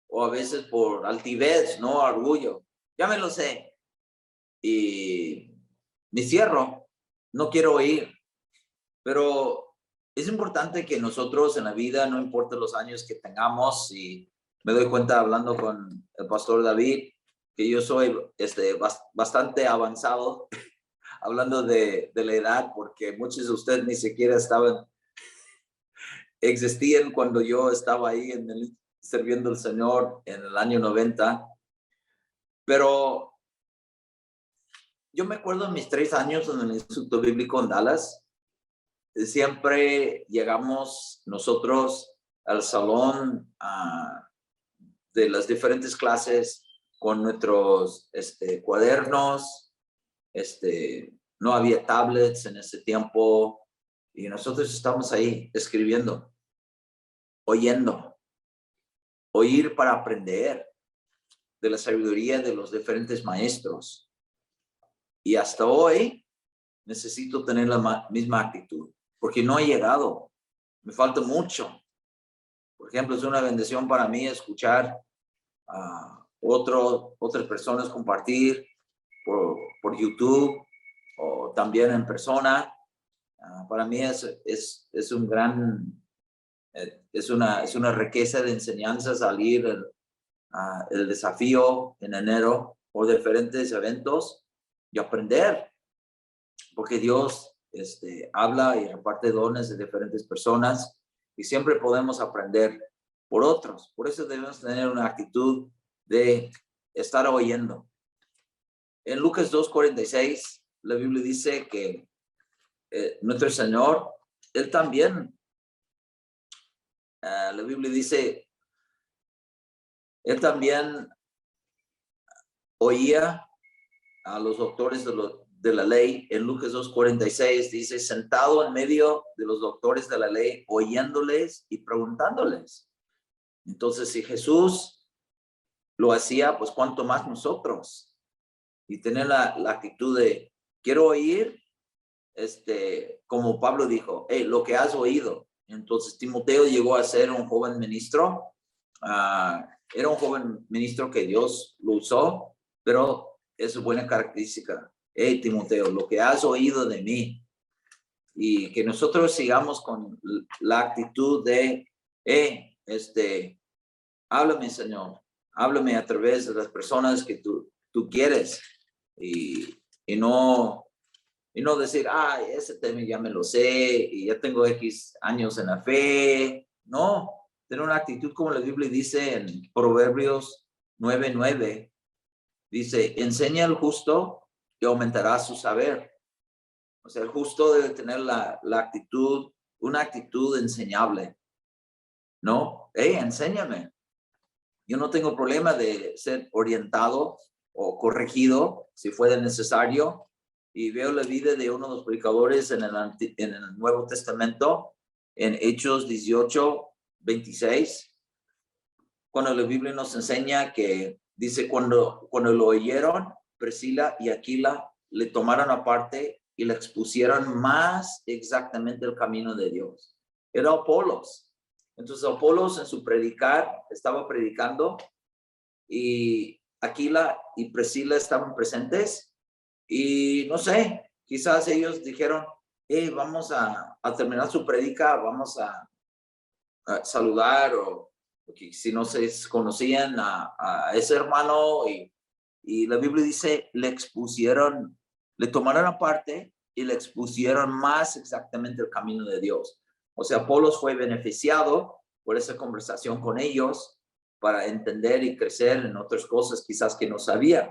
O a veces por altivez, no orgullo. Ya me lo sé. Y me cierro. No quiero oír. Pero es importante que nosotros en la vida, no importa los años que tengamos, y me doy cuenta hablando con el pastor David, que yo soy bastante avanzado, hablando de la edad, porque muchos de ustedes ni siquiera existían cuando yo estaba ahí sirviendo al Señor en el año 90. Pero yo me acuerdo en mis 3 años en el Instituto Bíblico en Dallas, siempre llegamos nosotros al salón de las diferentes clases con nuestros cuadernos. No había tablets en ese tiempo y nosotros estamos ahí escribiendo, oyendo, oír para aprender de la sabiduría de los diferentes maestros. Y hasta hoy necesito tener la misma actitud, porque no he llegado, me falta mucho. Por ejemplo, es una bendición para mí escuchar a otras personas compartir por YouTube o también en persona. Para mí es un gran, es una riqueza de enseñanza salir el desafío en enero por diferentes eventos y aprender, porque Dios habla y reparte dones de diferentes personas y siempre podemos aprender por otros. Por eso debemos tener una actitud de estar oyendo. En Lucas 2:46, la Biblia dice que nuestro Señor, Él también, la Biblia dice, Él también oía a los doctores de la ley. En Lucas 2:46 dice, sentado en medio de los doctores de la ley, oyéndoles y preguntándoles. Entonces, si Jesús lo hacía, pues cuánto más nosotros. Y tener la actitud de, quiero oír, como Pablo dijo, lo que has oído. Entonces, Timoteo llegó a ser un joven ministro. Era un joven ministro que Dios lo usó, pero es su buena característica. Timoteo, lo que has oído de mí. Y que nosotros sigamos con la actitud de, háblame, Señor, háblame a través de las personas que tú quieres. Y no decir, ese tema ya me lo sé y ya tengo X años en la fe. No, tener una actitud como la Biblia dice en Proverbios 9:9. Dice, enseña al justo y aumentará su saber. O sea, el justo debe tener la actitud, una actitud enseñable. ¿No? Enséñame. Yo no tengo problema de ser orientado o corregido si fuera necesario. Y veo la vida de uno de los predicadores en el Nuevo Testamento, en Hechos 18:26, cuando la Biblia nos enseña que dice, cuando lo oyeron, Priscila y Aquila le tomaron aparte y le expusieron más exactamente el camino de Dios. Era Apolos. Entonces Apolos en su predicar estaba predicando y Aquila y Priscila estaban presentes. Y no sé, quizás ellos dijeron, vamos a terminar su predica, vamos a saludar, o si no se conocían a ese hermano, y la Biblia dice, le tomaron aparte y le expusieron más exactamente el camino de Dios. O sea, Apolos fue beneficiado por esa conversación con ellos para entender y crecer en otras cosas quizás que no sabía.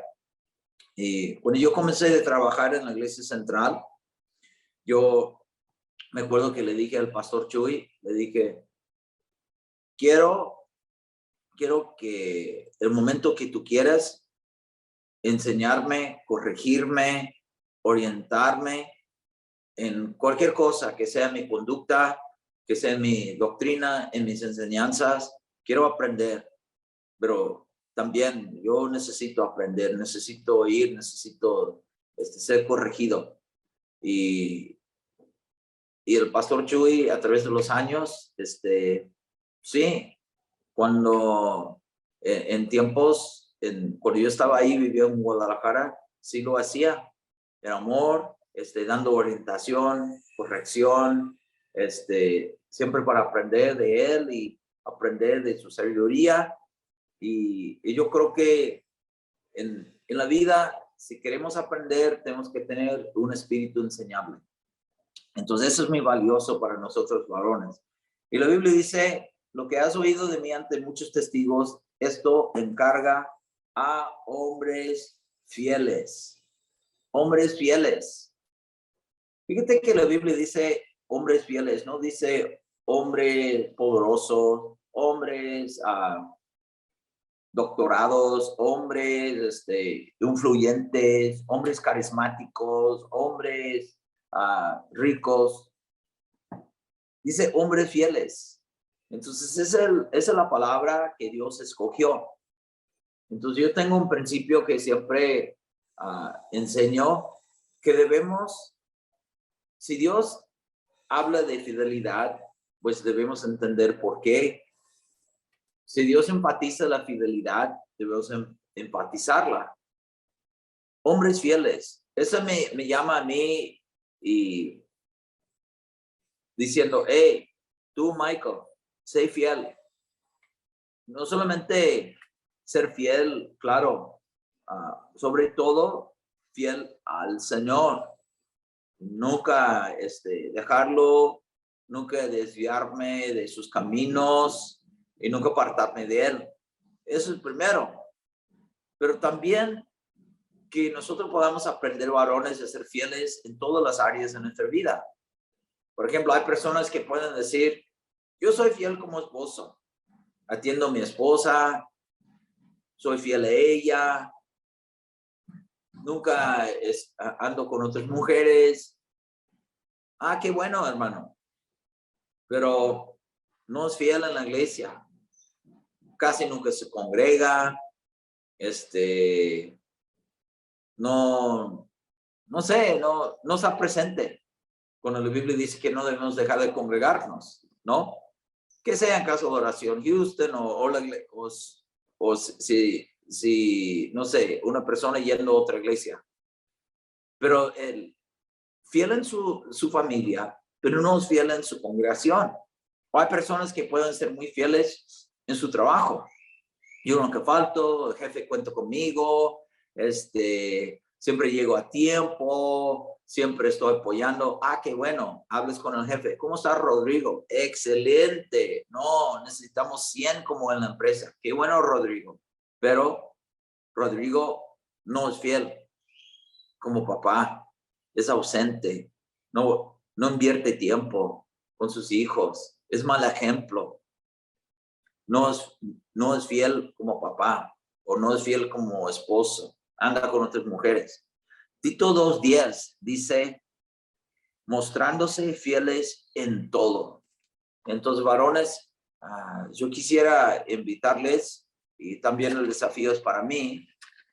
Y cuando yo comencé a trabajar en la iglesia central, yo me acuerdo que le dije al pastor Chuy, le dije, quiero que el momento que tú quieras enseñarme, corregirme, orientarme en cualquier cosa que sea mi conducta, que sea en mi doctrina, en mis enseñanzas. Quiero aprender, pero también yo necesito aprender, necesito oír, necesito ser corregido. Y el pastor Chuy, a través de los años, sí, cuando en tiempos, cuando yo estaba ahí, vivía en Guadalajara, sí lo hacía, en amor, dando orientación, corrección, siempre para aprender de él y aprender de su sabiduría. Y yo creo que en la vida, si queremos aprender, tenemos que tener un espíritu enseñable. Entonces eso es muy valioso para nosotros varones. Y la Biblia dice, lo que has oído de mí ante muchos testigos, esto encarga a hombres fieles. Hombres fieles. Fíjate que la Biblia dice hombres fieles, no dice hombres poderosos, hombres doctorados, hombres influyentes, hombres carismáticos, hombres ricos. Dice hombres fieles. Entonces esa es la palabra que Dios escogió. Entonces yo tengo un principio que siempre enseño, que debemos, si Dios habla de fidelidad, pues debemos entender por qué. Si Dios enfatiza la fidelidad, debemos enfatizarla. Hombres fieles. Eso me llama a mí y diciendo, hey, tú, Michael, sé fiel. No solamente ser fiel, claro, sobre todo fiel al Señor. Nunca dejarlo, nunca desviarme de sus caminos y nunca apartarme de él. Eso es primero. Pero también que nosotros podamos aprender, varones, a ser fieles en todas las áreas de nuestra vida. Por ejemplo, hay personas que pueden decir, yo soy fiel como esposo, atiendo a mi esposa, soy fiel a ella, nunca ando con otras mujeres. Qué bueno, hermano. Pero no es fiel en la iglesia. Casi nunca se congrega. No sé, no está presente. Cuando la Biblia dice que no debemos dejar de congregarnos, ¿no? Que sea en caso de oración Houston o si, no sé, una persona yendo a otra iglesia. Pero el fiel en su familia, pero no es fiel en su congregación. O hay personas que pueden ser muy fieles en su trabajo. Yo nunca falto, el jefe cuenta conmigo, siempre llego a tiempo, siempre estoy apoyando. Qué bueno, hables con el jefe. ¿Cómo está Rodrigo? Excelente. No, necesitamos 100 como en la empresa. Qué bueno, Rodrigo. Pero Rodrigo no es fiel como papá, es ausente, no invierte tiempo con sus hijos, es mal ejemplo, no es fiel como papá o no es fiel como esposo, anda con otras mujeres. Tito 2:10 dice, mostrándose fieles en todo. Entonces, varones, yo quisiera invitarles, y también el desafío es para mí,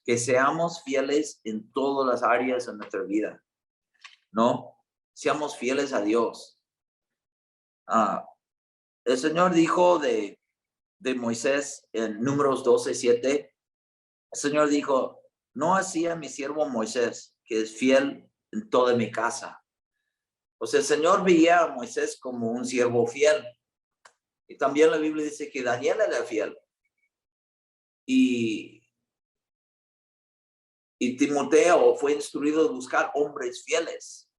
que seamos fieles en todas las áreas de nuestra vida, ¿no? Seamos fieles a Dios. El Señor dijo de Moisés en Números 12:7, el Señor dijo, no así a mi siervo Moisés, que es fiel en toda mi casa. O sea, el Señor veía a Moisés como un siervo fiel. Y también la Biblia dice que Daniel era fiel. Y Timoteo fue instruido a buscar hombres fieles.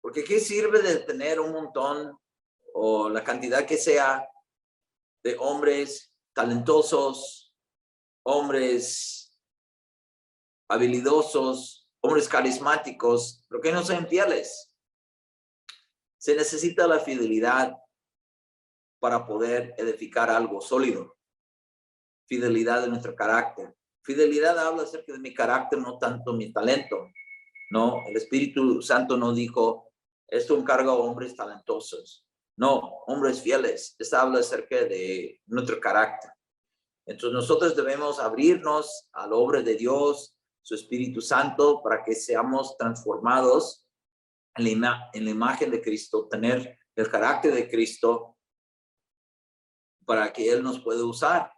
Porque ¿qué sirve de tener un montón o la cantidad que sea de hombres talentosos, hombres habilidosos, hombres carismáticos, pero que no sean fieles? Se necesita la fidelidad para poder edificar algo sólido. Fidelidad de nuestro carácter. Fidelidad habla acerca de mi carácter, no tanto mi talento. No, el Espíritu Santo no dijo, esto encarga a hombres talentosos. No, hombres fieles. Esta habla acerca de nuestro carácter. Entonces nosotros debemos abrirnos a la obra de Dios, su Espíritu Santo, para que seamos transformados en la imagen de Cristo, tener el carácter de Cristo para que Él nos pueda usar.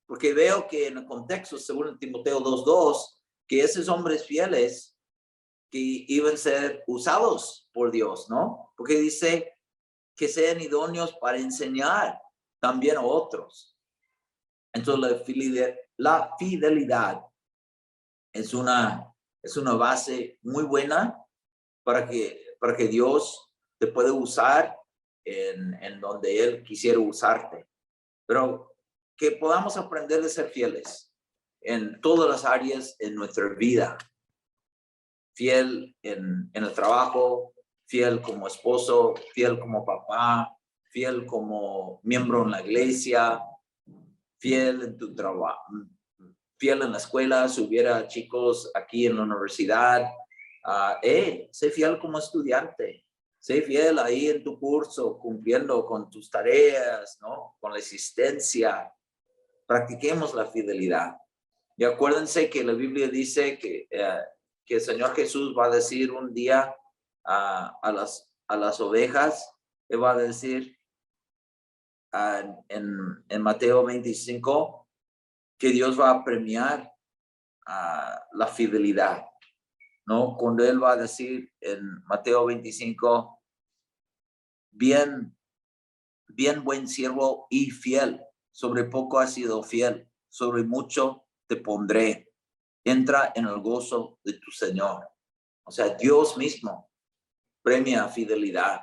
Porque veo que en el contexto, según Timoteo 2:2, que esos hombres fieles que iban a ser usados por Dios, ¿no? Porque dice que sean idóneos para enseñar también a otros. Entonces la fidelidad es una base muy buena para que Dios te pueda usar en donde Él quisiera usarte. Pero que podamos aprender de ser fieles en todas las áreas en nuestra vida. Fiel en el trabajo, fiel como esposo, fiel como papá, fiel como miembro en la iglesia, fiel en tu trabajo, fiel en la escuela, si hubiera chicos aquí en la universidad. Sé fiel como estudiante, sé fiel ahí en tu curso, cumpliendo con tus tareas, ¿no? Con la existencia. Practiquemos la fidelidad. Y acuérdense que la Biblia dice que el Señor Jesús va a decir un día a las ovejas, le va a decir en Mateo 25, que Dios va a premiar la fidelidad, ¿no? Cuando Él va a decir en Mateo 25, bien, buen siervo y fiel, sobre poco has sido fiel, sobre mucho te pondré. Entra en el gozo de tu Señor. O sea, Dios mismo premia fidelidad.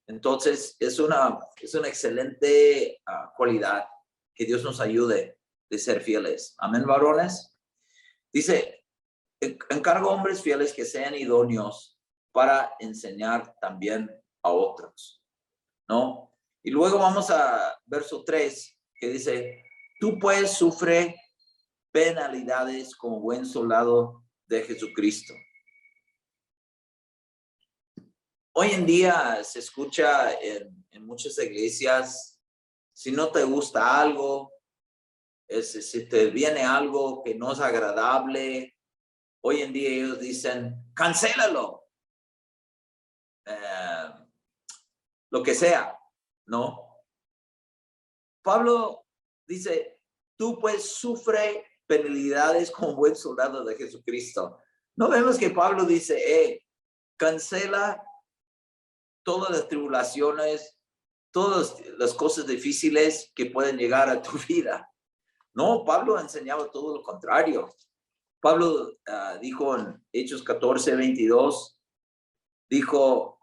Entonces, es una excelente cualidad que Dios nos ayude de ser fieles. Amén, varones. Dice, encargo a hombres fieles que sean idóneos para enseñar también a otros, ¿no? Y luego vamos a verso 3, que dice, tú pues sufre penalidades como buen soldado de Jesucristo. Hoy en día se escucha en muchas iglesias, si no te gusta algo, si te viene algo que no es agradable, hoy en día ellos dicen, cancélalo, lo que sea, ¿no? Pablo dice, tú pues sufre penalidades como buen soldado de Jesucristo. No vemos que Pablo dice, cancela todas las tribulaciones, todas las cosas difíciles que pueden llegar a tu vida. No, Pablo enseñaba todo lo contrario. Pablo dijo en Hechos 14:22, dijo,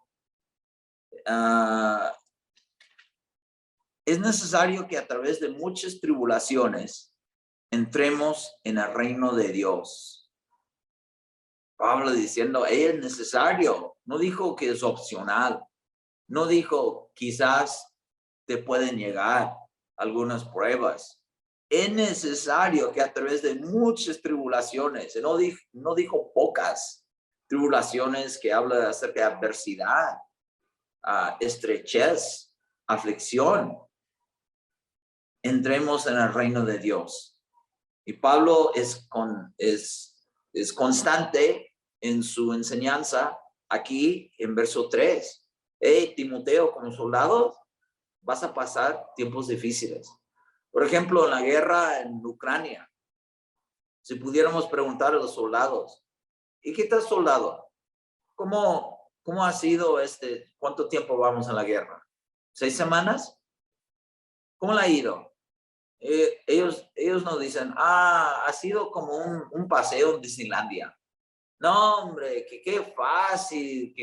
es necesario que a través de muchas tribulaciones entremos en el reino de Dios. Pablo diciendo, es necesario. No dijo que es opcional. No dijo, quizás te pueden llegar algunas pruebas. Es necesario que a través de muchas tribulaciones, no dijo pocas tribulaciones, que habla acerca de adversidad, estrechez, aflicción, entremos en el reino de Dios. Y Pablo es constante en su enseñanza aquí en verso 3. Timoteo, como soldado, vas a pasar tiempos difíciles. Por ejemplo, en la guerra en Ucrania, si pudiéramos preguntar a los soldados, ¿y qué tal soldado? ¿Cómo ha sido cuánto tiempo vamos en la guerra? ¿6 semanas? ¿Cómo le ha ido? Ellos nos dicen, ha sido como un paseo en Disneylandia. No, hombre, qué fácil,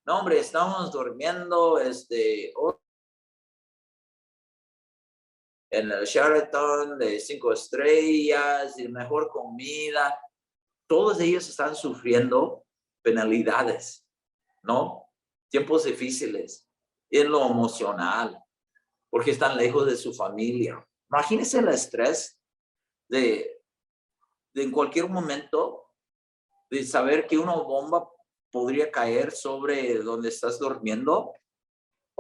no, hombre, estamos durmiendo, en el Sheraton de 5 estrellas y mejor comida. Todos ellos están sufriendo penalidades, ¿no? Tiempos difíciles en lo emocional, porque están lejos de su familia. Imagínense el estrés de en cualquier momento de saber que una bomba podría caer sobre donde estás durmiendo,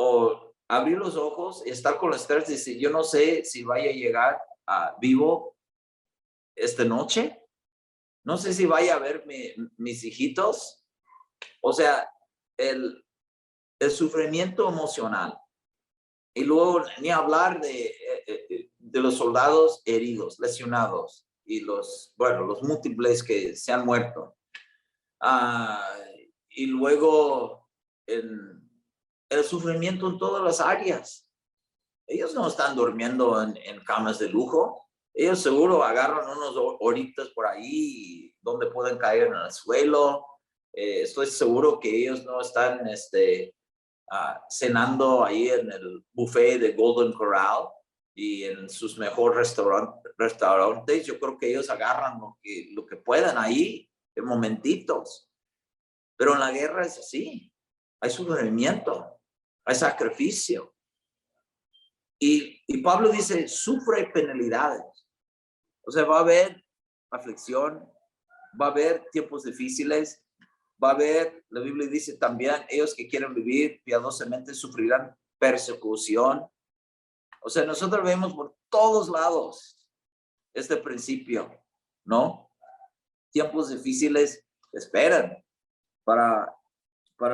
o abrir los ojos y estar con el estrés y decir, yo no sé si vaya a llegar vivo esta noche, no sé si vaya a ver mis hijitos. O sea, el sufrimiento emocional. Y luego ni hablar de los soldados heridos, lesionados y los múltiples que se han muerto. Y luego el sufrimiento en todas las áreas. Ellos no están durmiendo en camas de lujo. Ellos seguro agarran unos horitas por ahí donde pueden caer en el suelo. Estoy seguro que ellos no están cenando ahí en el buffet de Golden Corral y en sus mejores restaurantes. Yo creo que ellos agarran lo que puedan ahí en momentitos. Pero en la guerra es así. Hay sufrimiento, hay sacrificio. Y Pablo dice, sufre penalidades. O sea, va a haber aflicción, va a haber tiempos difíciles, va a haber, la Biblia dice también, ellos que quieren vivir piadosamente sufrirán persecución. O sea, nosotros vemos por todos lados este principio, ¿no? Tiempos difíciles esperan para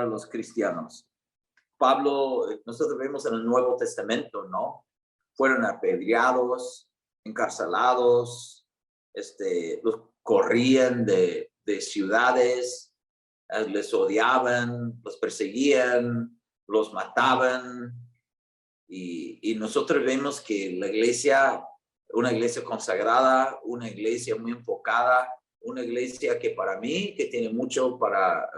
los cristianos. Pablo, nosotros vemos en el Nuevo Testamento, ¿no? Fueron apedreados, encarcelados, los corrían de ciudades, les odiaban, los perseguían, los mataban. Y nosotros vemos que la iglesia, una iglesia consagrada, una iglesia muy enfocada, una iglesia que para mí, que tiene mucho para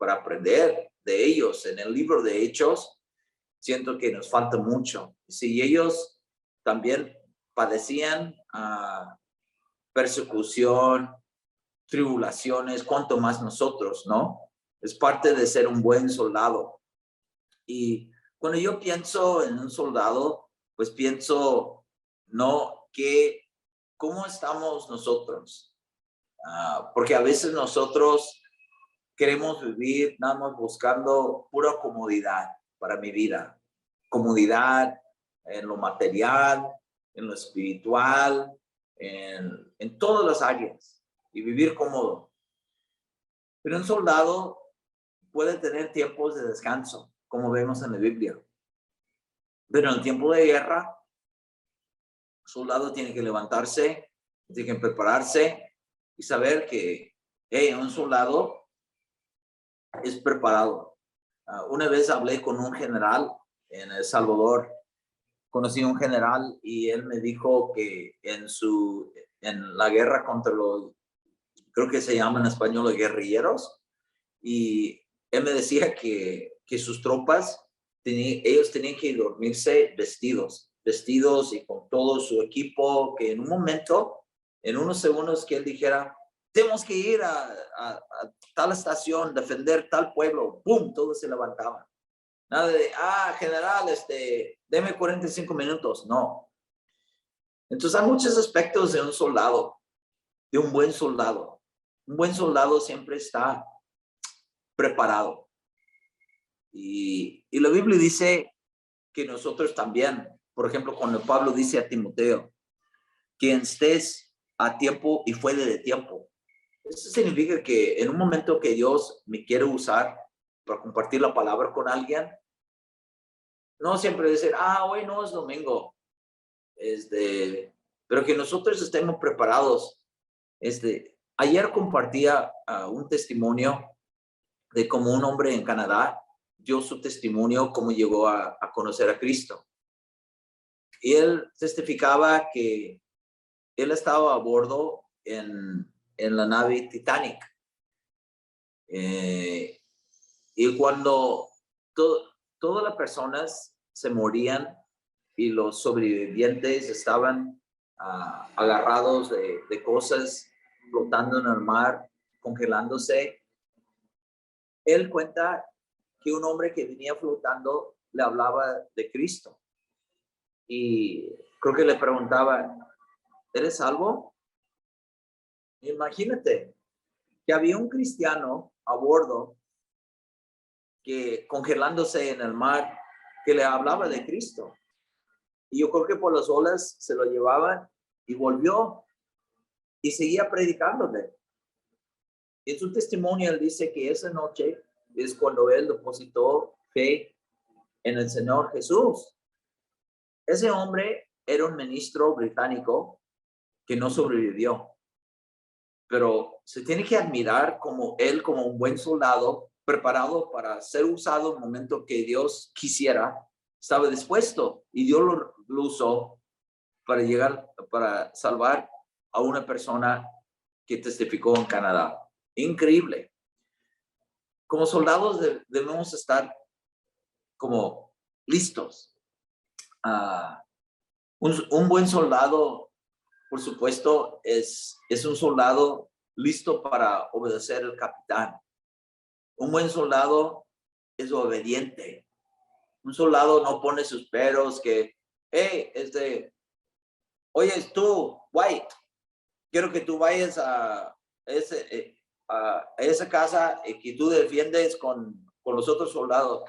aprender de ellos. En el libro de Hechos, siento que nos falta mucho. Si ellos también padecían persecución, tribulaciones, cuanto más nosotros, ¿no? Es parte de ser un buen soldado. Y cuando yo pienso en un soldado, pues pienso, ¿no? ¿Cómo estamos nosotros? Porque a veces nosotros queremos vivir nada más buscando pura comodidad para mi vida. Comodidad en lo material, en lo espiritual, en todas las áreas y vivir cómodo. Pero un soldado puede tener tiempos de descanso, como vemos en la Biblia. Pero en el tiempo de guerra, el soldado tiene que levantarse, tiene que prepararse y saber que un soldado es preparado. Una vez hablé con un general en El Salvador, conocí a un general y él me dijo que en la guerra contra los, creo que se llama en español los guerrilleros, y él me decía que sus tropas, ellos tenían que dormirse vestidos y con todo su equipo, que en un momento, en unos segundos que él dijera, tenemos que ir a tal estación, defender tal pueblo, ¡pum!, todos se levantaban. Nada de, general, deme 45 minutos, no. Entonces hay muchos aspectos de un soldado, de un buen soldado. Un buen soldado siempre está preparado. Y la Biblia dice que nosotros también, por ejemplo, cuando Pablo dice a Timoteo, que estés a tiempo y fuera de tiempo. Eso significa que en un momento que Dios me quiere usar para compartir la palabra con alguien, no siempre decir, hoy no es domingo, pero que nosotros estemos preparados. Ayer compartía un testimonio de cómo un hombre en Canadá dio su testimonio, cómo llegó a conocer a Cristo. Y él testificaba que él estaba a bordo en la nave Titanic. Y cuando todas las personas se morían y los sobrevivientes estaban agarrados de cosas, flotando en el mar, congelándose, él cuenta que un hombre que venía flotando le hablaba de Cristo. Y creo que le preguntaba, ¿eres salvo? Imagínate que había un cristiano a bordo que congelándose en el mar que le hablaba de Cristo. Y yo creo que por las olas se lo llevaban y volvió y seguía predicándole. En su testimonio él dice que esa noche es cuando él depositó fe en el Señor Jesús. Ese hombre era un ministro británico que no sobrevivió, pero se tiene que admirar como él, como un buen soldado, preparado para ser usado en el momento que Dios quisiera, estaba dispuesto y Dios lo usó para llegar, para salvar a una persona que testificó en Canadá. Increíble. Como soldados debemos estar como listos. Un buen soldado, por supuesto, es un soldado listo para obedecer al capitán. Un buen soldado es obediente. Un soldado no pone sus peros que, hey, oye, tú, White, quiero que tú vayas a esa casa y que tú defiendes con los otros soldados.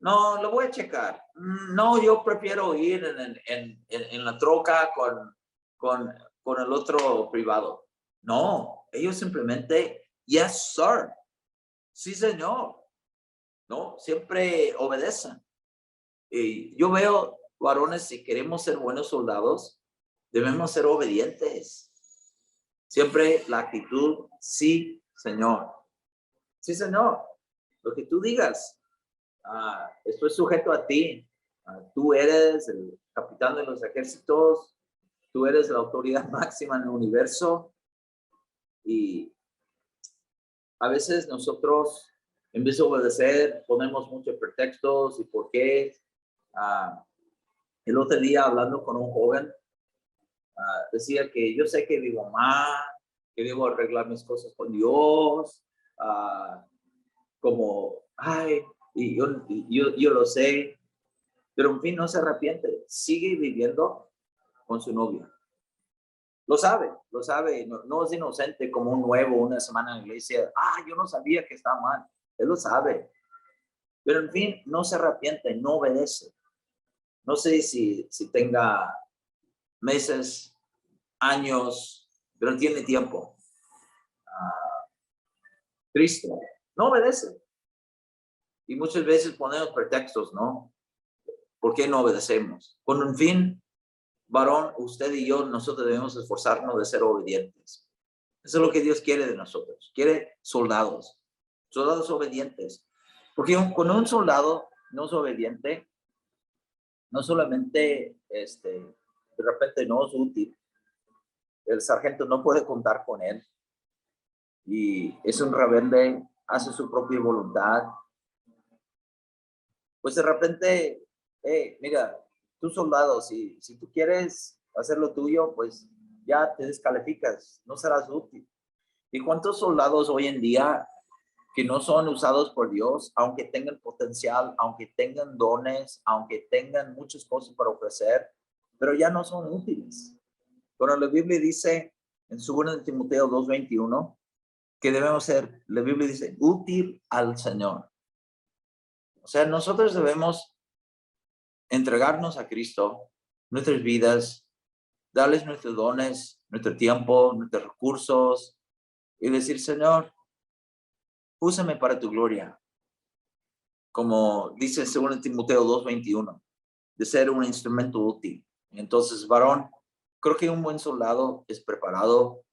No, lo voy a checar. No, yo prefiero ir en la troca con el otro privado. No, ellos simplemente, yes, sir. Sí, señor. No, siempre obedecen. Y yo veo, varones, si queremos ser buenos soldados, debemos ser obedientes. Siempre la actitud, sí, señor. Sí, señor. Lo que tú digas. Estoy sujeto a ti. Tú eres el capitán de los ejércitos. Tú eres la autoridad máxima en el universo. Y a veces nosotros, en vez de obedecer, ponemos muchos pretextos y por qué. El otro día, hablando con un joven, decía que yo sé que vivo mal, que debo arreglar mis cosas con Dios, como, ay, y yo lo sé, pero en fin, no se arrepiente, sigue viviendo con su novia. Lo sabe, no es inocente como un nuevo, una semana en la iglesia, yo no sabía que está mal, él lo sabe, pero en fin, no se arrepiente, no obedece. No sé si tenga meses, años, pero tiene tiempo. Cristo no obedece. Y muchas veces ponemos pretextos, ¿no? ¿Por qué no obedecemos? Con un fin, varón, usted y yo, nosotros debemos esforzarnos de ser obedientes. Eso es lo que Dios quiere de nosotros. Quiere soldados obedientes. Porque cuando un soldado no es obediente, no solamente de repente no es útil, el sargento no puede contar con él y es un rebelde, hace su propia voluntad, pues de repente, mira, tú soldado, si tú quieres hacer lo tuyo, pues ya te descalificas, no serás útil. ¿Y cuántos soldados hoy en día que no son usados por Dios, aunque tengan potencial, aunque tengan dones, aunque tengan muchas cosas para ofrecer, pero ya no son útiles? Bueno, la Biblia dice en 2 Timoteo 2:21 que debemos ser, la Biblia dice, útil al Señor. O sea, nosotros debemos entregarnos a Cristo, nuestras vidas, darles nuestros dones, nuestro tiempo, nuestros recursos y decir, Señor, úsame para tu gloria. Como dice 2 Timoteo 2:21, de ser un instrumento útil. Entonces, varón, creo que un buen soldado es preparado,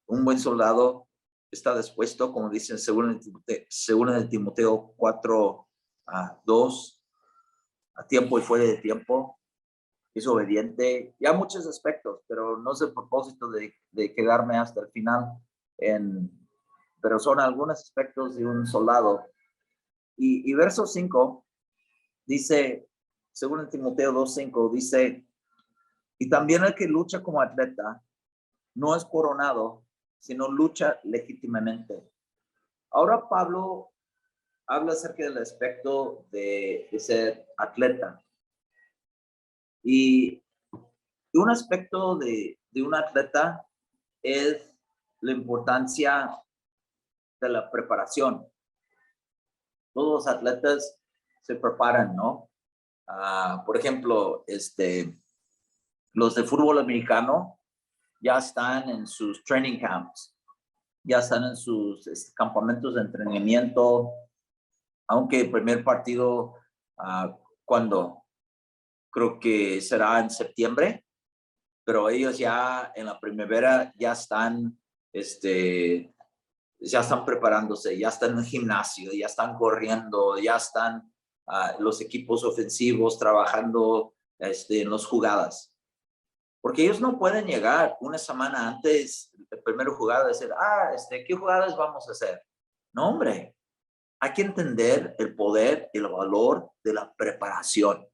un buen soldado está dispuesto, como dice en 2 Timoteo 4:2, a tiempo y fuera de tiempo, es obediente, y a muchos aspectos, pero no es el propósito de quedarme hasta el final, pero son algunos aspectos de un soldado. Y verso 5 dice, según Timoteo 2:5, dice, y también el que lucha como atleta no es coronado, sino lucha legítimamente. Ahora Pablo habla acerca del aspecto de ser atleta. Y un aspecto de un atleta es la importancia de la preparación. Todos los atletas se preparan, ¿no? Por ejemplo, los de fútbol americano ya están en sus training camps, ya están en sus campamentos de entrenamiento, aunque el primer partido, cuando creo que será en septiembre, pero ellos ya en la primavera ya están preparándose, ya están en el gimnasio, ya están corriendo, ya están los equipos ofensivos trabajando en las jugadas. Porque ellos no pueden llegar una semana antes de la primera jugada y decir, ¿qué jugadas vamos a hacer? No, hombre, hay que entender el poder y el valor de la preparación.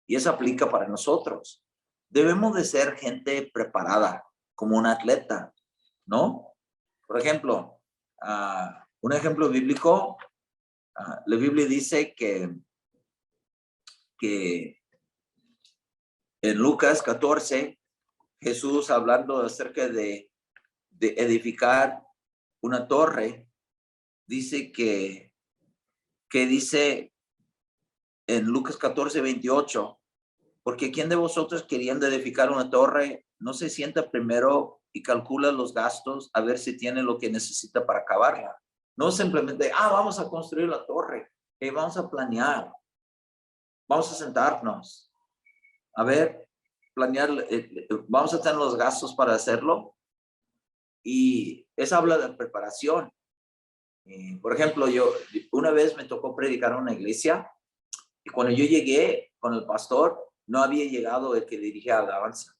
Y eso aplica para nosotros. Debemos de ser gente preparada, como un atleta, ¿no? Por ejemplo, un ejemplo bíblico, la Biblia dice que en Lucas 14, Jesús hablando acerca de edificar una torre, dice que dice en Lucas 14, 28, porque ¿quién de vosotros queriendo edificar una torre no se sienta primero y calcula los gastos a ver si tiene lo que necesita para acabarla? No simplemente, vamos a construir la torre, vamos a planear, vamos a sentarnos, a ver, planear, vamos a tener los gastos para hacerlo. Y eso habla de preparación. Por ejemplo, yo una vez me tocó predicar en una iglesia y cuando yo llegué con el pastor, no había llegado el que dirigía alabanza.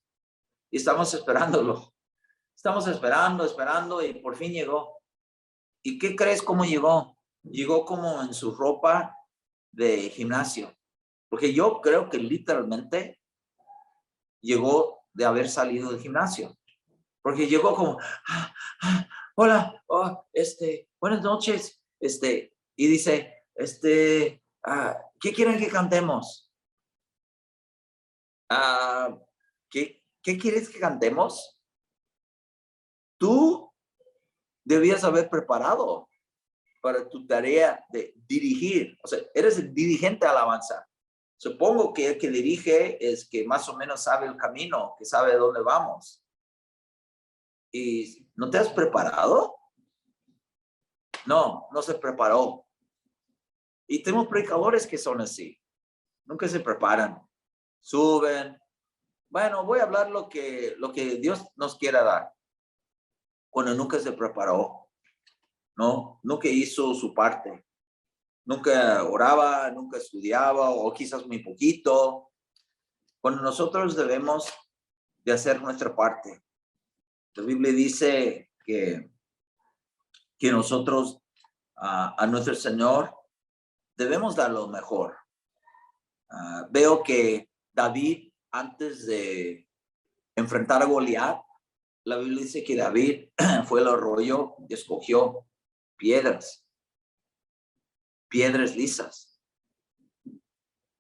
Y estamos esperándolo. Estamos esperando y por fin llegó. ¿Y qué crees cómo llegó? Llegó como en su ropa de gimnasio. Porque yo creo que literalmente llegó de haber salido del gimnasio. Porque llegó como, hola, buenas noches, y dice, ¿qué quieren que cantemos? ¿Qué quieres que cantemos? Tú debías haber preparado para tu tarea de dirigir, o sea, eres el dirigente de alabanza. Supongo que el que dirige es que más o menos sabe el camino, que sabe dónde vamos. ¿Y no te has preparado? No se preparó. Y tenemos predicadores que son así. Nunca se preparan. Suben. Bueno, voy a hablar lo que Dios nos quiera dar. Cuando nunca se preparó. ¿No? Nunca hizo su parte. Nunca oraba, nunca estudiaba o quizás muy poquito. Cuando nosotros debemos de hacer nuestra parte. La Biblia dice que nosotros a nuestro Señor debemos dar lo mejor. Veo que David, antes de enfrentar a Goliat, la Biblia dice que David fue al arroyo y escogió piedras lisas.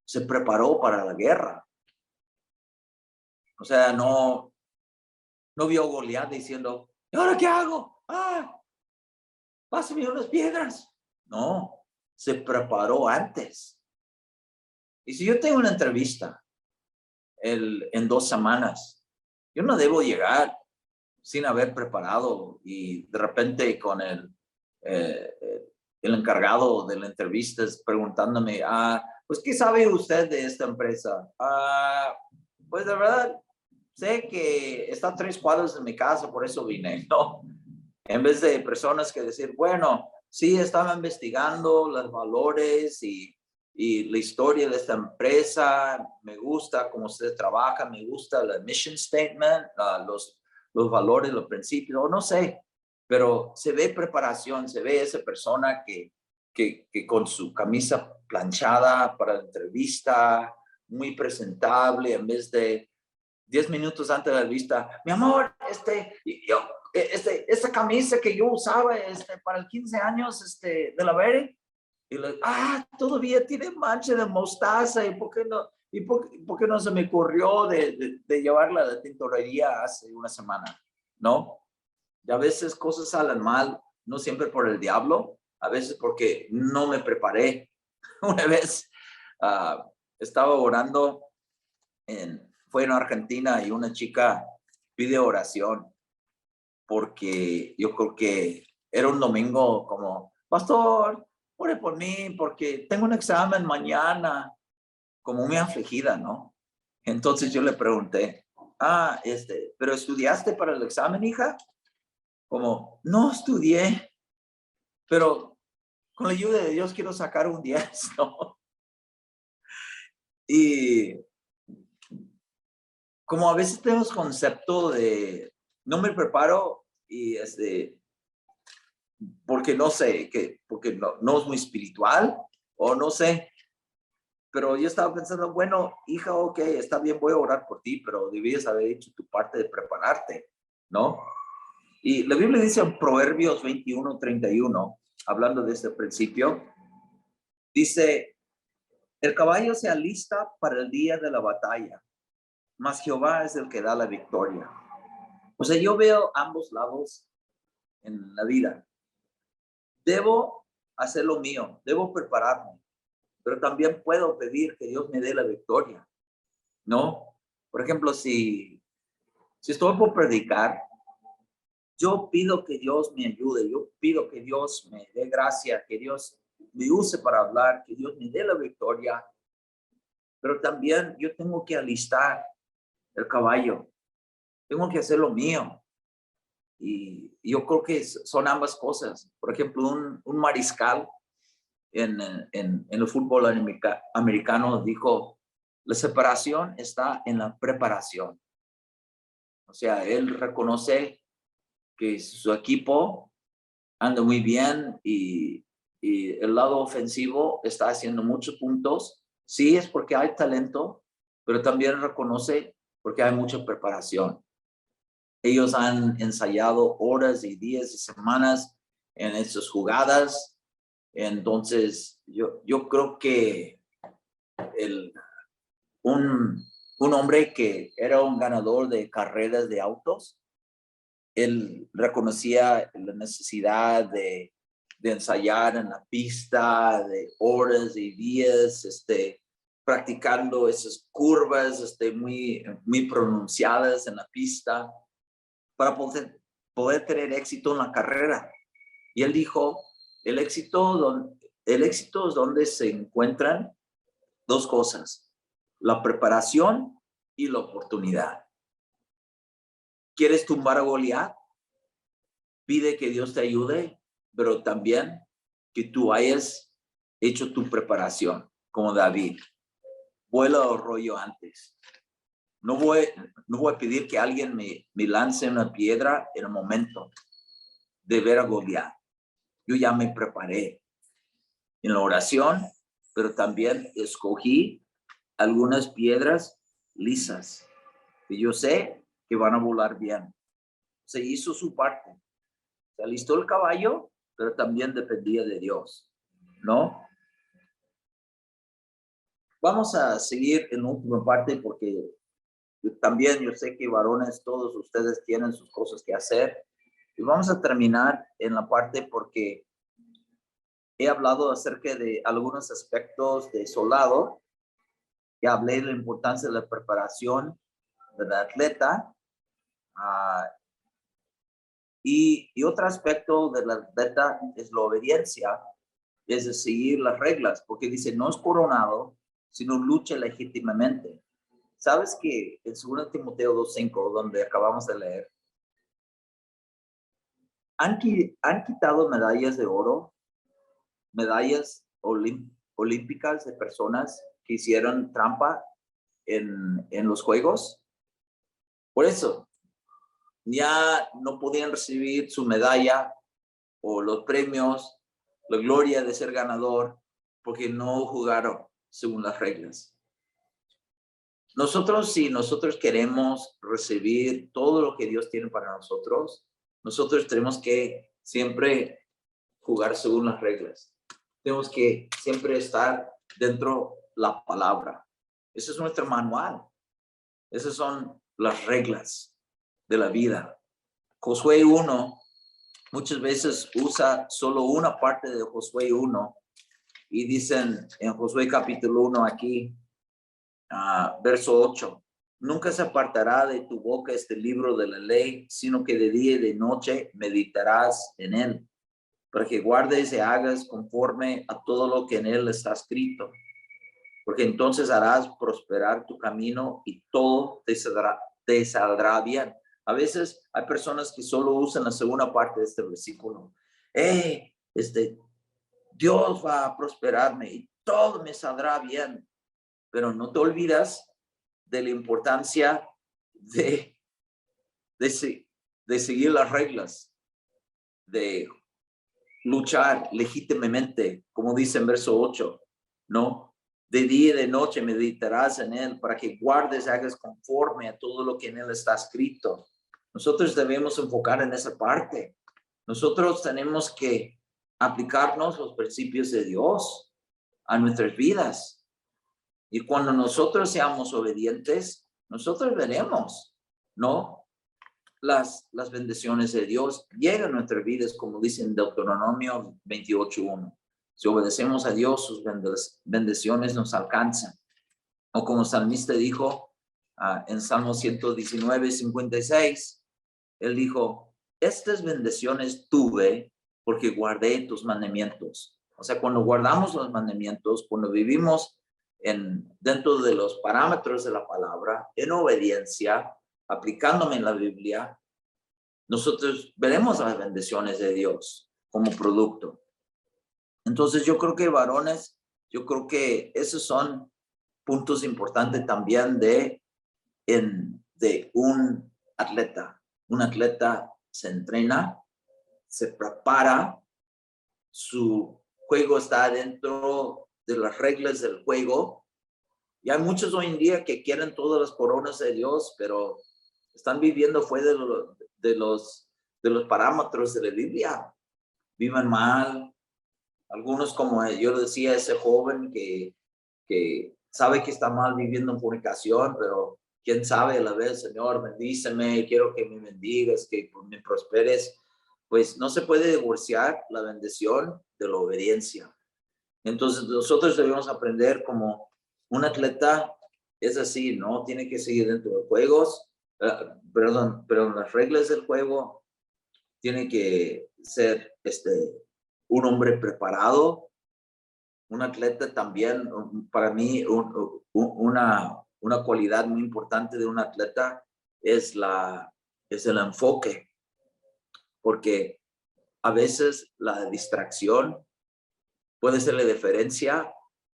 Se preparó para la guerra. O sea, no vio a Goliat diciendo, ¿y ahora qué hago? Pásame unas piedras. No, se preparó antes. Y si yo tengo una entrevista en 2 semanas, yo no debo llegar sin haber preparado y de repente con el encargado de la entrevista preguntándome, pues, ¿qué sabe usted de esta empresa? Pues, de verdad, sé que está a 3 cuadras de mi casa, por eso vine, ¿no? En vez de personas que decir, bueno, sí, estaba investigando los valores y la historia de esta empresa, me gusta cómo usted trabaja, me gusta la mission statement, los valores, los principios, o no sé, pero se ve preparación, se ve esa persona que con su camisa planchada para la entrevista, muy presentable, en vez de 10 minutos antes de la entrevista, mi amor, esta camisa que yo usaba para el 15 años de la Berry, y todavía tiene mancha de mostaza, ¿y por qué no se me ocurrió de llevarla a la tintorería hace una semana? ¿No? Y a veces cosas salen mal, no siempre por el diablo, a veces porque no me preparé. Una vez estaba orando, fue en Argentina y una chica pide oración porque yo creo que era un domingo como, pastor, ore por mí porque tengo un examen mañana, como muy afligida, ¿no? Entonces yo le pregunté, ¿pero estudiaste para el examen, hija? Como, no estudié, pero con la ayuda de Dios quiero sacar un 10, ¿no? Y como a veces tenemos concepto de, no me preparo y porque no sé, porque no es muy espiritual o no sé, pero yo estaba pensando, bueno, hija, ok, está bien, voy a orar por ti, pero debías haber hecho tu parte de prepararte, ¿no? Y la Biblia dice en Proverbios 21:31, hablando de este principio, dice, el caballo se alista para el día de la batalla, mas Jehová es el que da la victoria. O sea, yo veo ambos lados en la vida. Debo hacer lo mío, debo prepararme, pero también puedo pedir que Dios me dé la victoria, ¿no? Por ejemplo, si estoy por predicar, yo pido que Dios me ayude, yo pido que Dios me dé gracia, que Dios me use para hablar, que Dios me dé la victoria, pero también yo tengo que alistar el caballo, tengo que hacer lo mío. Y yo creo que son ambas cosas. Por ejemplo, un mariscal en el fútbol americano dijo, la separación está en la preparación. O sea, él reconoce que su equipo anda muy bien y el lado ofensivo está haciendo muchos puntos. Sí, es porque hay talento, pero también reconoce porque hay mucha preparación. Ellos han ensayado horas y días y semanas en esas jugadas. Entonces, yo creo que un hombre que era un ganador de carreras de autos, él reconocía la necesidad de ensayar en la pista, de horas y días, practicando esas curvas muy pronunciadas en la pista para poder tener éxito en la carrera. Y él dijo, el éxito es donde se encuentran dos cosas, la preparación y la oportunidad. ¿Quieres tumbar a Goliat? Pide que Dios te ayude, pero también que tú hayas hecho tu preparación, como David. Vuela al rollo antes. No voy a pedir que alguien me lance una piedra en el momento de ver a Goliat. Yo ya me preparé en la oración, pero también escogí algunas piedras lisas que yo sé que van a volar bien. Se hizo su parte. Se alistó el caballo, pero también dependía de Dios, ¿no? Vamos a seguir en la última parte porque también yo sé que varones, todos ustedes tienen sus cosas que hacer. Y vamos a terminar en la parte porque he hablado acerca de algunos aspectos de soldado. Ya hablé de la importancia de la preparación del atleta. Y otro aspecto del atleta es la obediencia, es de seguir las reglas, porque dice, no es coronado, sino lucha legítimamente. ¿Sabes que en 2 Timoteo 2:5, donde acabamos de leer, han quitado medallas de oro, medallas olímpicas de personas que hicieron trampa en los juegos? Por eso, ya no podían recibir su medalla o los premios, la gloria de ser ganador, porque no jugaron según las reglas. Nosotros, si nosotros queremos recibir todo lo que Dios tiene para nosotros, nosotros tenemos que siempre jugar según las reglas. Tenemos que siempre estar dentro de la palabra. Ese es nuestro manual. Esas son las reglas de la vida. Josué 1 muchas veces usa solo una parte de Josué 1 Y dicen en Josué capítulo 1 aquí, verso 8, nunca se apartará de tu boca este libro de la ley, sino que de día y de noche meditarás en él, para que guardes y hagas conforme a todo lo que en él está escrito, porque entonces harás prosperar tu camino y todo te saldrá bien. A veces hay personas que solo usan la segunda parte de este versículo. Dios va a prosperarme y todo me saldrá bien. Pero no te olvidas de la importancia de seguir las reglas, de luchar legítimamente, como dice en verso 8, ¿no? De día y de noche meditarás en él para que guardes y hagas conforme a todo lo que en él está escrito. Nosotros debemos enfocar en esa parte. Nosotros tenemos que aplicarnos los principios de Dios a nuestras vidas. Y cuando nosotros seamos obedientes, nosotros veremos, ¿no? Las bendiciones de Dios llegan a nuestras vidas, como dice en Deuteronomio 28:1. Si obedecemos a Dios, sus bendiciones nos alcanzan. O como el salmista dijo en Salmo 119:56, él dijo, estas bendiciones tuve porque guardé tus mandamientos. O sea, cuando guardamos los mandamientos, cuando vivimos dentro de los parámetros de la palabra, en obediencia, aplicándome en la Biblia, nosotros veremos las bendiciones de Dios como producto. Entonces yo creo que varones, yo creo que esos son puntos importantes también de un atleta. Un atleta se entrena, se prepara, su juego está dentro de las reglas del juego. Y hay muchos hoy en día que quieren todas las coronas de Dios, pero están viviendo fuera de los parámetros de la Biblia. Viven mal. Algunos, como yo decía, ese joven que sabe que está mal viviendo en fornicación, pero quién sabe a la vez, Señor, bendíceme, quiero que me bendigas, que me prosperes. Pues no se puede divorciar la bendición de la obediencia. Entonces nosotros debemos aprender como un atleta es así, ¿no? Tiene que seguir dentro de juegos, pero las reglas del juego, tiene que ser un hombre preparado, un atleta también. Para mí, una cualidad muy importante de un atleta es el enfoque, porque a veces la distracción puede ser la diferencia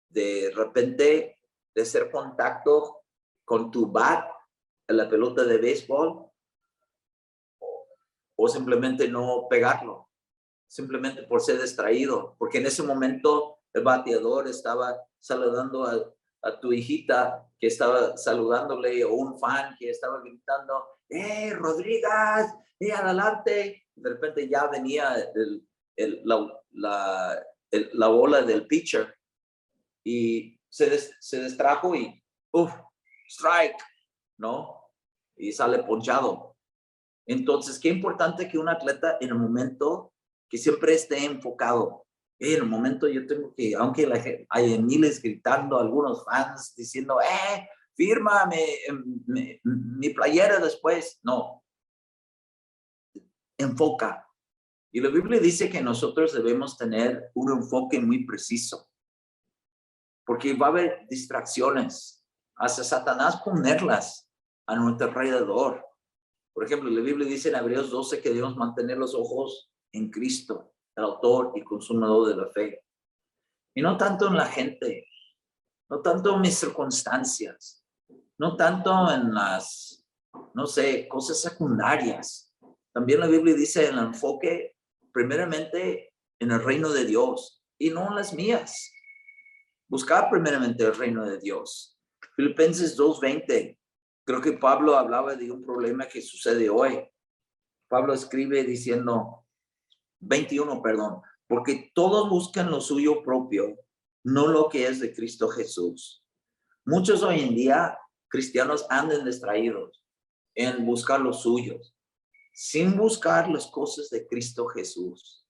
de repente de hacer contacto con tu bat en la pelota de béisbol o simplemente no pegarlo, simplemente por ser distraído, porque en ese momento el bateador estaba saludando a tu hijita que estaba saludándole, o un fan que estaba gritando, Rodríguez, adelante. De repente ya venía la bola del pitcher y se distrajo y strike, ¿no? Y sale ponchado. Entonces, qué importante que un atleta en el momento que siempre esté enfocado. En el momento yo tengo que, aunque hay miles gritando, algunos fans diciendo, fírmame mi playera después. No, enfoca. Y la Biblia dice que nosotros debemos tener un enfoque muy preciso, porque va a haber distracciones, hasta Satanás ponerlas a nuestro alrededor. Por ejemplo, la Biblia dice en Hebreos 12 que debemos mantener los ojos en Cristo, el autor y consumador de la fe. Y no tanto en la gente, no tanto en mis circunstancias, no tanto en las, no sé, cosas secundarias. También la Biblia dice el enfoque primeramente en el reino de Dios y no en las mías. Buscar primeramente el reino de Dios. Filipenses 2:20. Creo que Pablo hablaba de un problema que sucede hoy. Pablo escribe diciendo, 21, perdón, porque todos buscan lo suyo propio, no lo que es de Cristo Jesús. Muchos hoy en día, cristianos, andan distraídos en buscar los suyos, sin buscar las cosas de Cristo Jesús.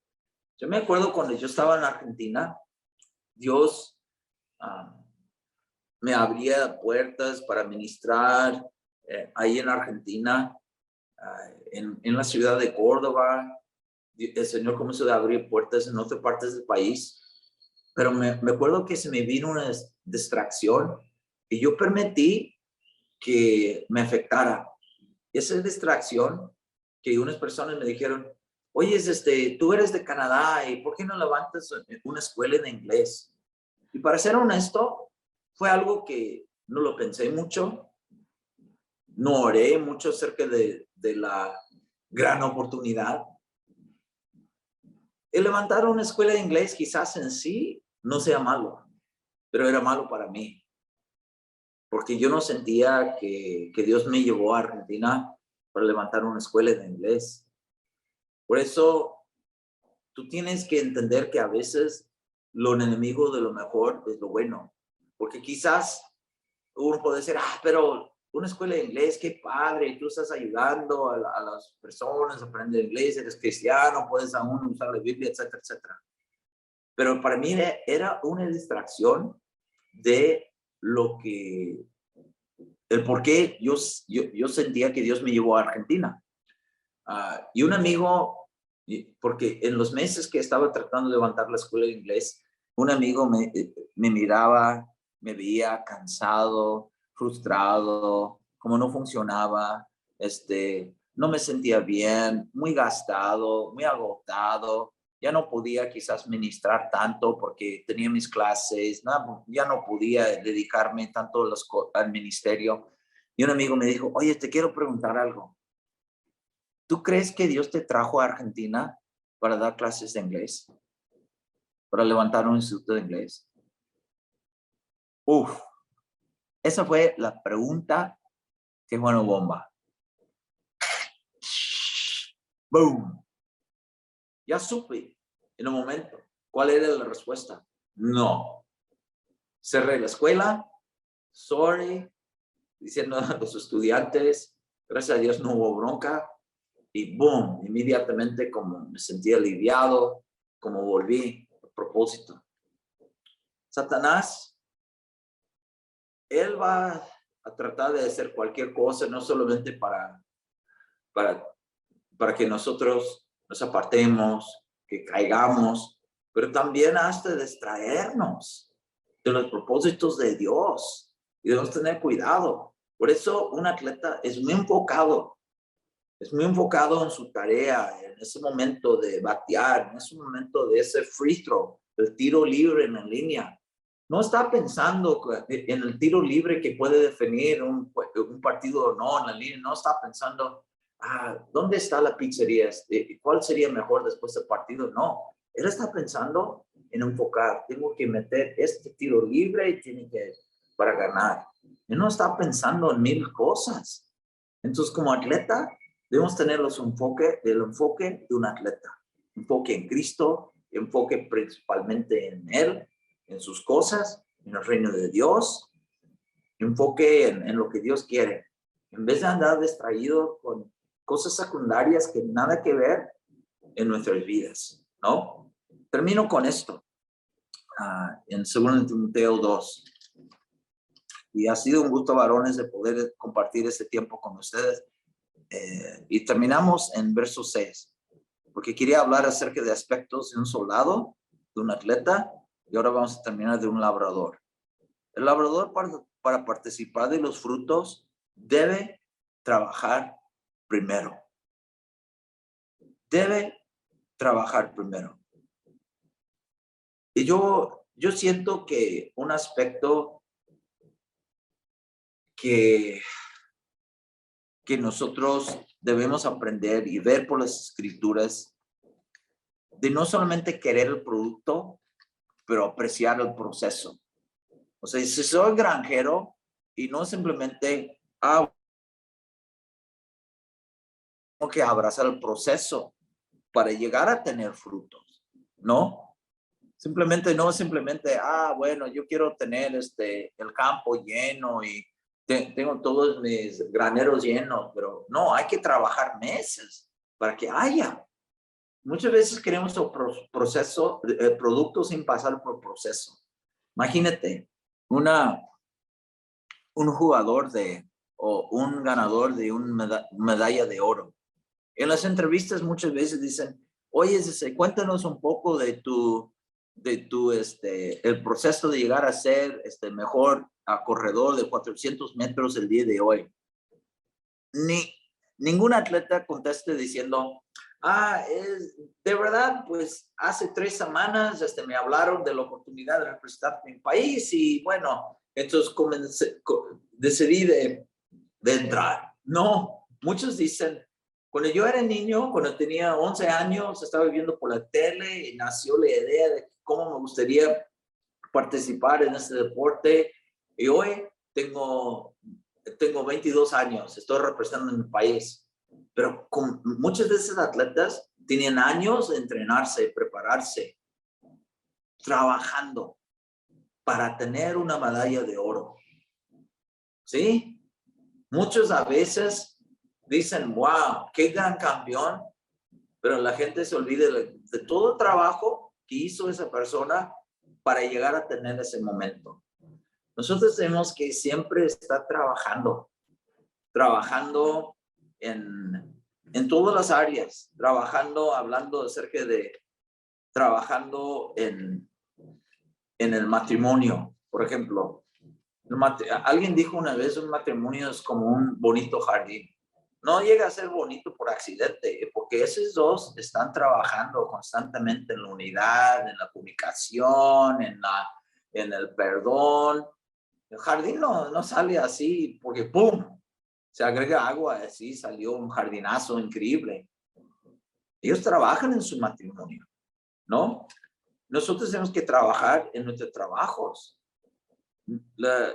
Yo me acuerdo cuando yo estaba en Argentina, Dios me abría puertas para ministrar ahí en Argentina, en la ciudad de Córdoba. El Señor comenzó a abrir puertas en otras partes del país, pero me acuerdo que se me vino una distracción y yo permití que me afectara. Esa distracción que unas personas me dijeron, oye, tú eres de Canadá y ¿por qué no levantas una escuela de inglés? Y para ser honesto, fue algo que no lo pensé mucho, no oré mucho acerca de la gran oportunidad. El levantar una escuela de inglés quizás en sí no sea malo, pero era malo para mí, porque yo no sentía que Dios me llevó a Argentina para levantar una escuela de inglés. Por eso, tú tienes que entender que a veces lo enemigo de lo mejor es lo bueno, porque quizás uno puede decir, pero una escuela de inglés, qué padre, tú estás ayudando a las personas a aprender inglés, eres cristiano, puedes aún usar la Biblia, etcétera, etcétera. Pero para mí era una distracción de lo que, el por qué yo sentía que Dios me llevó a Argentina. Y un amigo, porque en los meses que estaba tratando de levantar la escuela de inglés, un amigo me miraba, me veía cansado, frustrado, como no funcionaba, no me sentía bien, muy gastado, muy agotado, ya no podía quizás ministrar tanto porque tenía mis clases, ya no podía dedicarme tanto al ministerio. Y un amigo me dijo, oye, te quiero preguntar algo. ¿Tú crees que Dios te trajo a Argentina para dar clases de inglés? Para levantar un instituto de inglés. Esa fue la pregunta que fue una bomba. ¡Boom! Ya supe en un momento cuál era la respuesta. No. Cerré la escuela. Sorry. Diciendo a los estudiantes, gracias a Dios no hubo bronca. Y boom, inmediatamente como me sentí aliviado, como volví a propósito. Satanás, él va a tratar de hacer cualquier cosa, no solamente para que nosotros nos apartemos, que caigamos, pero también hasta distraernos de los propósitos de Dios. Y debemos tener cuidado. Por eso un atleta es muy enfocado en su tarea, en ese momento de batear, en ese momento de ese free throw, el tiro libre en la línea. No está pensando en el tiro libre que puede definir un partido o no en la línea. No está pensando, ¿dónde está la pizzería? ¿Cuál sería mejor después del partido? No, él está pensando en enfocar. Tengo que meter este tiro libre y tiene que para ganar. Él no está pensando en mil cosas. Entonces, como atleta, debemos tener el enfoque de un atleta. Enfoque en Cristo, enfoque principalmente en Él, en sus cosas, en el reino de Dios, enfoque en lo que Dios quiere. En vez de andar distraído con cosas secundarias que nada que ver en nuestras vidas, ¿no? Termino con esto, en 2 Timoteo 2. Y ha sido un gusto, varones, de poder compartir este tiempo con ustedes. Y terminamos en verso 6, porque quería hablar acerca de aspectos de un soldado, de un atleta, y ahora vamos a terminar de un labrador. El labrador, para participar de los frutos, debe trabajar primero. Debe trabajar primero. Y yo siento que un aspecto que nosotros debemos aprender y ver por las escrituras, de no solamente querer el producto, pero apreciar el proceso. O sea, si soy granjero y no simplemente tengo que abrazar el proceso para llegar a tener frutos, ¿no? Simplemente, bueno, yo quiero tener el campo lleno y tengo todos mis graneros llenos, pero no, hay que trabajar meses para que haya. Muchas veces queremos el producto sin pasar por proceso. Imagínate, una, un jugador o un ganador de una medalla de oro. En las entrevistas muchas veces dicen, oye, cuéntanos un poco de el proceso de llegar a ser mejor corredor de 400 metros el día de hoy. Ningún atleta conteste diciendo, de verdad, pues hace 3 semanas me hablaron de la oportunidad de representar mi país y bueno, entonces decidí de entrar. No, muchos dicen, cuando yo era niño, cuando tenía 11 años, estaba viendo por la tele y nació la idea de cómo me gustaría participar en este deporte y hoy tengo 22 años, estoy representando mi país, pero muchos de esos atletas tienen años de entrenarse, prepararse, trabajando para tener una medalla de oro. ¿Sí? Muchos a veces dicen, wow, qué gran campeón, pero la gente se olvida de todo el trabajo que hizo esa persona para llegar a tener ese momento. Nosotros tenemos que siempre estar trabajando en todas las áreas, hablando acerca de, trabajando en el matrimonio, por ejemplo. Alguien dijo una vez, un matrimonio es como un bonito jardín. No llega a ser bonito por accidente, porque esos dos están trabajando constantemente en la unidad, en la comunicación, en el perdón. El jardín no sale así porque ¡pum! Se agrega agua, así salió un jardinazo increíble. Ellos trabajan en su matrimonio, ¿no? Nosotros tenemos que trabajar en nuestros trabajos. La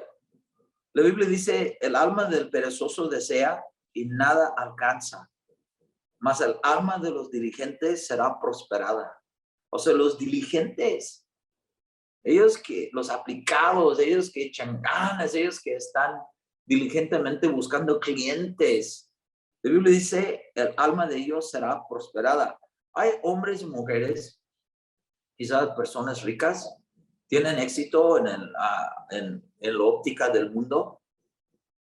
Biblia dice, el alma del perezoso desea y nada alcanza, mas el alma de los diligentes será prosperada. O sea, los diligentes, los aplicados, ellos que echan ganas, ellos que están diligentemente buscando clientes. La Biblia dice, el alma de ellos será prosperada. Hay hombres y mujeres, quizás personas ricas, tienen éxito en la óptica del mundo,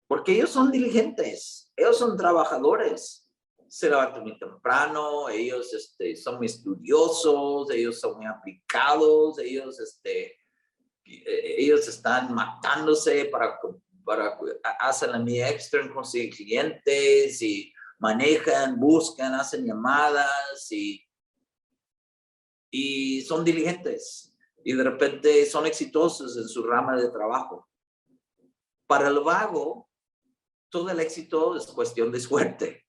porque ellos son diligentes, ellos son trabajadores, se levantan muy temprano, ellos son muy estudiosos, ellos son muy aplicados, ellos están matándose para hacer la mía extra, conseguir clientes y manejan, buscan, hacen llamadas y son diligentes y de repente son exitosos en su rama de trabajo. Para el vago, todo el éxito es cuestión de suerte.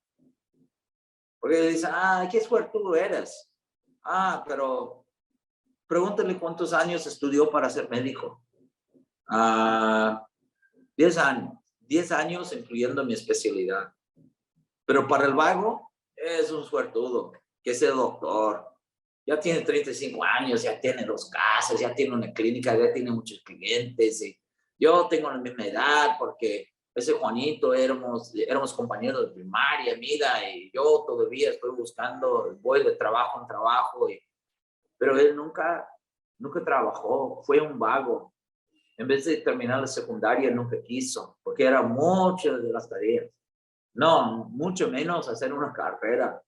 Porque dicen, qué suertudo eres. Pero pregúntale cuántos años estudió para ser médico. 10 años. 10 años incluyendo mi especialidad. Pero para el vago es un suertudo, que sea doctor. Ya tiene 35 años, ya tiene 2 casas, ya tiene una clínica, ya tiene muchos clientes. Y yo tengo la misma edad porque ese Juanito éramos compañeros de primaria, mira, y yo todavía estoy buscando, voy de trabajo en trabajo, pero él nunca trabajó, fue un vago. En vez de terminar la secundaria, nunca quiso, porque era muchas de las tareas. No, mucho menos hacer una carrera.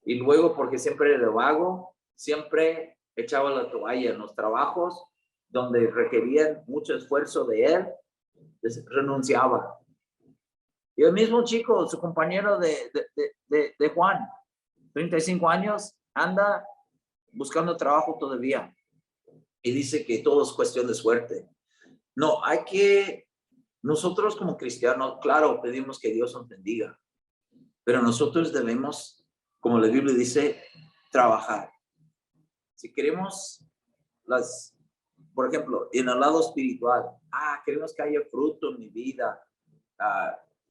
Y luego, porque siempre era de vago, siempre echaba la toalla en los trabajos donde requerían mucho esfuerzo de él, renunciaba. Y el mismo chico, su compañero de Juan, 35 años, anda buscando trabajo todavía. Y dice que todo es cuestión de suerte. No, nosotros como cristianos, claro, pedimos que Dios nos bendiga, pero nosotros debemos, como la Biblia dice, trabajar. Si queremos por ejemplo, en el lado espiritual, queremos que haya fruto en mi vida,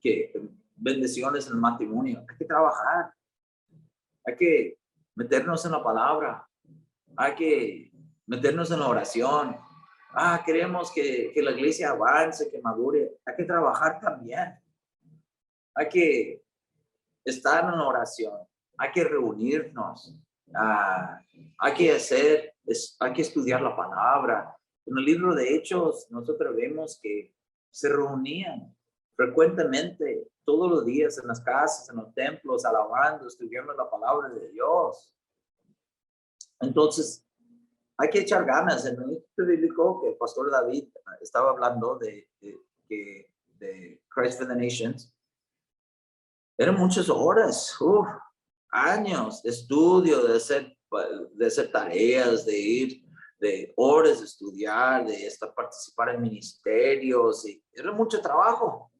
que bendiciones en el matrimonio, hay que trabajar, hay que meternos en la palabra, hay que meternos en la oración. Queremos que la iglesia avance, que madure, hay que trabajar también, hay que estar en la oración, hay que reunirnos, hay que estudiar la palabra, En el libro de Hechos, nosotros vemos que se reunían frecuentemente, todos los días en las casas, en los templos, alabando, estudiando la palabra de Dios. Entonces, hay que echar ganas. En el texto bíblico que el pastor David estaba hablando de Christ for the Nations, eran muchas horas, años de estudio, de hacer tareas, de ir, de horas de estudiar, de participar en ministerios, y era mucho trabajo.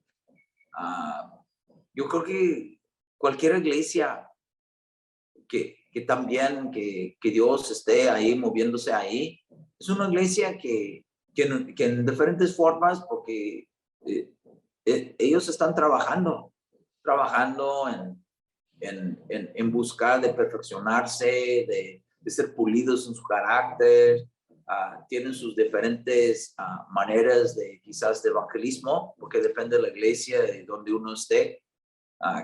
Yo creo que cualquier iglesia que también, que Dios esté ahí, moviéndose ahí, es una iglesia que en diferentes formas, porque ellos están trabajando en buscar de perfeccionarse, de ser pulidos en su carácter. Tienen sus diferentes maneras de quizás de evangelismo, porque depende de la iglesia, de donde uno esté,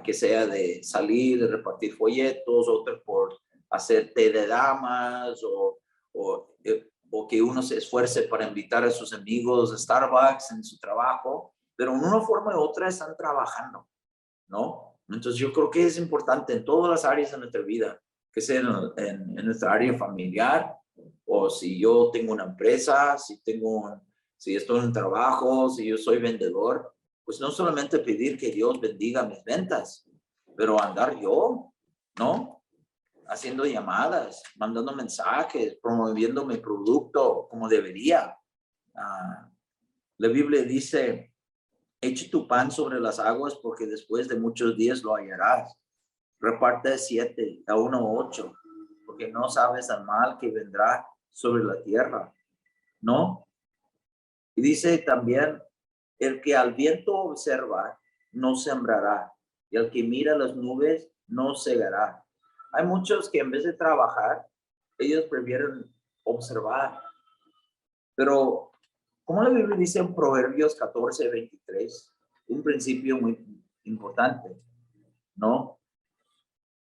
que sea de salir, de repartir folletos, otro por hacer té de damas, o que uno se esfuerce para invitar a sus amigos a Starbucks en su trabajo, pero en una forma u otra están trabajando, ¿no? Entonces yo creo que es importante en todas las áreas de nuestra vida, que sea en nuestra área familiar, o si yo tengo una empresa, si estoy en un trabajo, si yo soy vendedor, pues no solamente pedir que Dios bendiga mis ventas, pero andar yo, ¿no? Haciendo llamadas, mandando mensajes, promoviendo mi producto como debería. La Biblia dice: echa tu pan sobre las aguas, porque después de muchos días lo hallarás. Reparte 7, a 1 8, porque no sabes al mal que vendrá sobre la tierra, ¿no? Y dice también: el que al viento observa, no sembrará, y el que mira las nubes, no segará. Hay muchos que en vez de trabajar, ellos prefieren observar. Pero, como la Biblia dice en Proverbios 14:23, un principio muy importante, ¿no?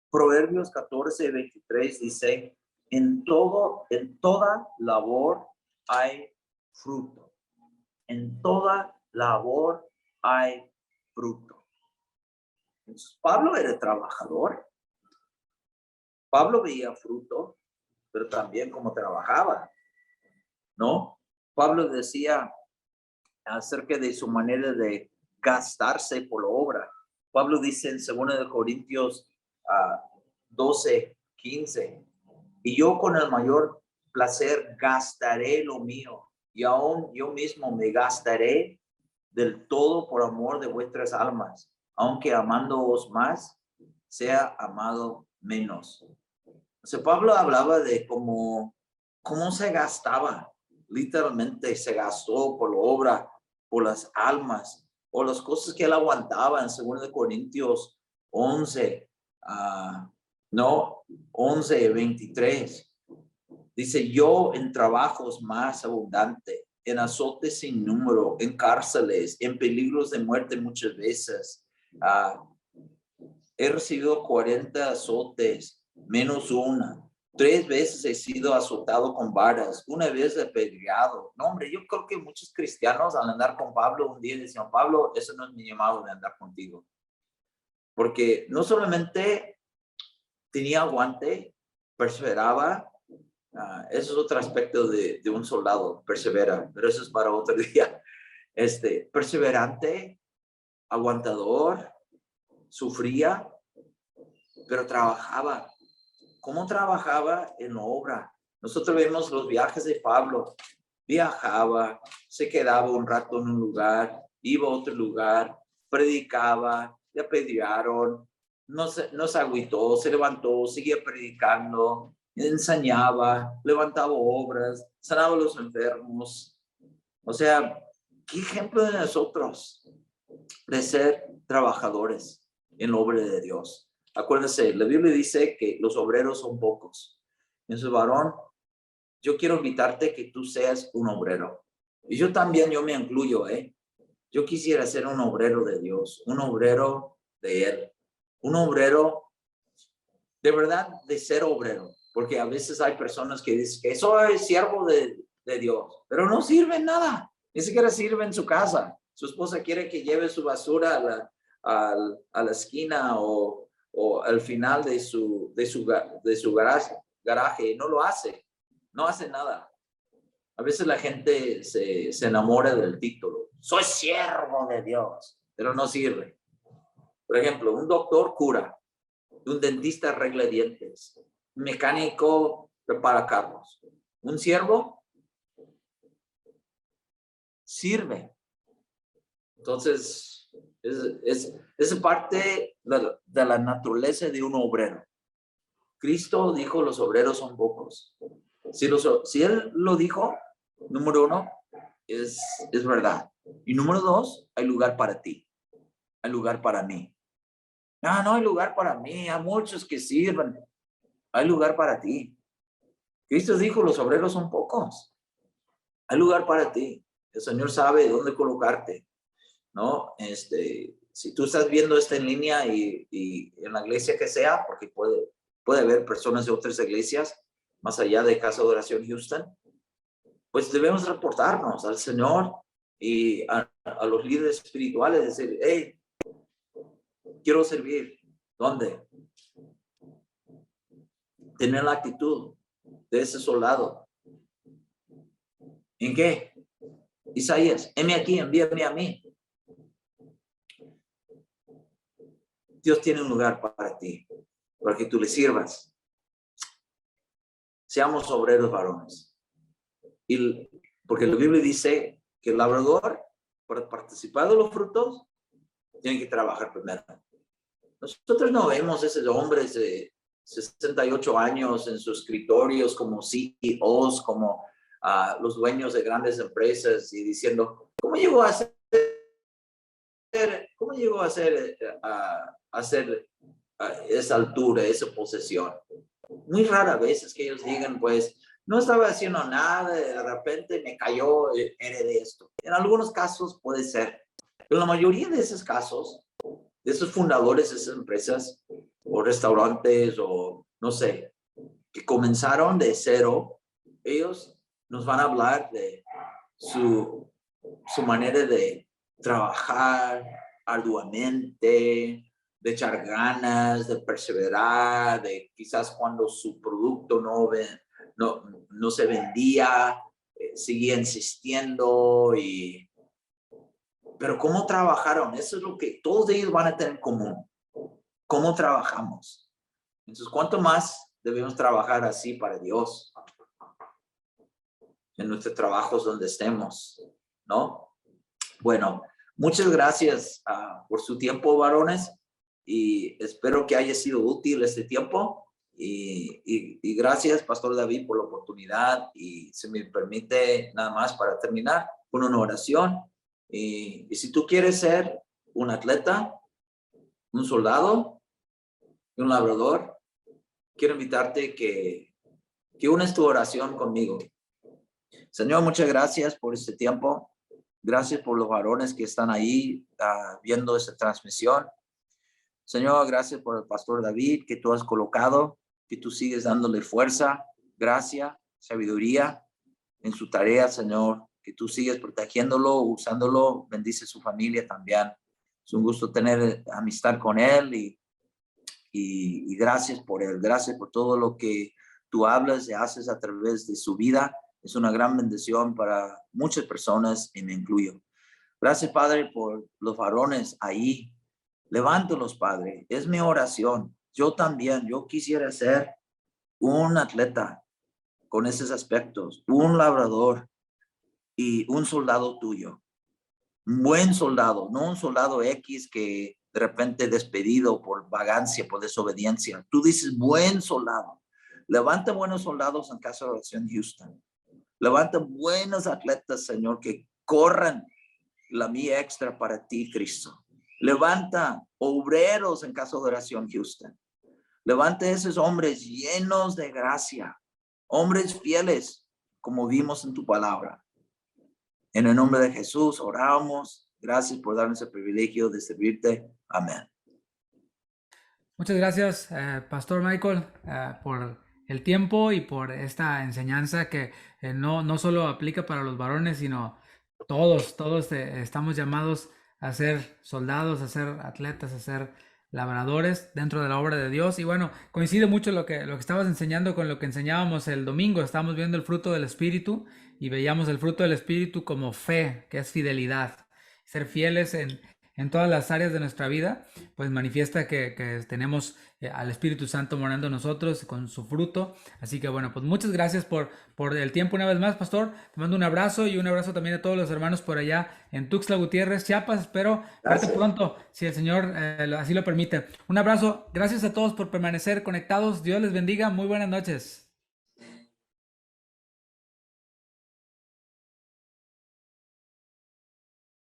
Proverbios 14:23 dice: en toda labor hay fruto. En toda labor hay fruto. Entonces, Pablo era trabajador. Pablo veía fruto, pero también como trabajaba, ¿no? Pablo decía acerca de su manera de gastarse por la obra. Pablo dice en 2 Corintios 12:15: y yo con el mayor placer gastaré lo mío, y aún yo mismo me gastaré del todo por amor de vuestras almas, aunque amándoos más, sea amado menos. O sea, Pablo hablaba de cómo se gastaba, literalmente se gastó por la obra, por las almas, o las cosas que él aguantaba en 2 Corintios 11, no, 11:23. Dice: yo en trabajos más abundante, en azotes sin número, en cárceles, en peligros de muerte muchas veces. He recibido 40 azotes, menos una. 3 veces he sido azotado con varas, una vez apedreado. No, hombre, yo creo que muchos cristianos al andar con Pablo un día decían: Pablo, eso no es mi llamado de andar contigo. Porque no solamente tenía aguante, perseveraba. Eso es otro aspecto de un soldado, persevera, pero eso es para otro día. Perseverante, aguantador, sufría, pero trabajaba. ¿Cómo trabajaba en la obra? Nosotros vemos los viajes de Pablo. Viajaba, se quedaba un rato en un lugar, iba a otro lugar, predicaba, le apedrearon, no se agüitó, se levantó, seguía predicando, enseñaba, levantaba obras, sanaba a los enfermos. O sea, ¿qué ejemplo de nosotros de ser trabajadores en la obra de Dios? Acuérdense, la Biblia dice que los obreros son pocos. Entonces, varón, yo quiero invitarte que tú seas un obrero. Y yo también, yo me incluyo, Yo quisiera ser un obrero de Dios, un obrero de Él, un obrero de verdad, de ser obrero. Porque a veces hay personas que dicen que soy siervo de Dios, pero no sirve en nada. Ni siquiera sirve en su casa. Su esposa quiere que lleve su basura a la esquina o al final de su garaje. No lo hace. No hace nada. A veces la gente se enamora del título. Soy siervo de Dios, pero no sirve. Por ejemplo, un doctor cura, un dentista arregla dientes, un mecánico repara carros. Un siervo sirve. Entonces, es parte de la naturaleza de un obrero. Cristo dijo, los obreros son pocos. Si Él lo dijo, número uno, es verdad. Y número dos, hay lugar para ti. Hay lugar para mí. No hay lugar para mí. Hay muchos que sirven. Hay lugar para ti. Cristo dijo, los obreros son pocos. Hay lugar para ti. El Señor sabe dónde colocarte, ¿no? Si tú estás viendo esto en línea y en la iglesia que sea, porque puede haber personas de otras iglesias, más allá de Casa de Oración Houston, pues debemos reportarnos al Señor y a los líderes espirituales, decir, hey, quiero servir. ¿Dónde? Tener la actitud de ese soldado. ¿En qué? Isaías, heme aquí, envíame a mí. Dios tiene un lugar para ti, para que tú le sirvas. Seamos obreros varones. Porque la Biblia dice que el labrador, para participar de los frutos, tiene que trabajar primero. Nosotros no vemos esos hombres de 68 años en sus escritorios como CEOs, como los dueños de grandes empresas y diciendo, ¿cómo llegó a hacer esa altura, esa posesión? Muy rara vez es que ellos digan, pues, no estaba haciendo nada, de repente me cayó, heredé esto. En algunos casos puede ser, pero la mayoría de esos casos, de esos fundadores de esas empresas, o restaurantes, o no sé, que comenzaron de cero, ellos nos van a hablar de su manera de trabajar arduamente, de echar ganas, de perseverar, de quizás cuando su producto no se vendía, seguía insistiendo. Pero ¿cómo trabajaron? Eso es lo que todos ellos van a tener en común. ¿Cómo trabajamos? Entonces, ¿cuánto más debemos trabajar así para Dios? En nuestros trabajos donde estemos, ¿no? Bueno, muchas gracias por su tiempo, varones, y espero que haya sido útil este tiempo. Y gracias, Pastor David, por la oportunidad. Y se me permite nada más para terminar con una oración. Y si tú quieres ser un atleta, un soldado, un labrador, quiero invitarte que unes tu oración conmigo. Señor, muchas gracias por este tiempo. Gracias por los varones que están ahí viendo esta transmisión. Señor, gracias por el pastor David que tú has colocado, que tú sigues dándole fuerza, gracia, sabiduría en su tarea, Señor, que tú sigues protegiéndolo, usándolo, bendice su familia también. Es un gusto tener amistad con él y gracias por él, gracias por todo lo que tú hablas y haces a través de su vida. Es una gran bendición para muchas personas y me incluyo. Gracias, Padre, por los varones ahí. Levántalos, Padre. Es mi oración. Yo también, yo quisiera ser un atleta con esos aspectos, un labrador y un soldado tuyo. Un buen soldado, no un soldado X que de repente despedido por vagancia, por desobediencia. Tú dices buen soldado. Levanta buenos soldados en Casa de Oración Houston. Levanta buenos atletas, Señor, que corran la milla extra para ti, Cristo. Levanta obreros en Casa de Oración Houston. Levanta esos hombres llenos de gracia, hombres fieles, como vimos en tu palabra. En el nombre de Jesús oramos. Gracias por darnos el privilegio de servirte. Amén. Muchas gracias, Pastor Michael, por el tiempo y por esta enseñanza que no solo aplica para los varones, sino todos estamos llamados a ser soldados, a ser atletas, a ser labradores dentro de la obra de Dios. Y bueno, coincide mucho lo que estabas enseñando con lo que enseñábamos el domingo. Estábamos viendo el fruto del Espíritu y veíamos el fruto del Espíritu como fe, que es fidelidad. Ser fieles en todas las áreas de nuestra vida, pues manifiesta que tenemos al Espíritu Santo morando en nosotros con su fruto. Así que bueno, pues muchas gracias por el tiempo una vez más, Pastor. Te mando un abrazo y un abrazo también a todos los hermanos por allá en Tuxtla Gutiérrez, Chiapas. Espero verte Gracias. pronto, si el Señor así lo permite. Un abrazo. Gracias a todos por permanecer conectados. Dios les bendiga. Muy buenas noches.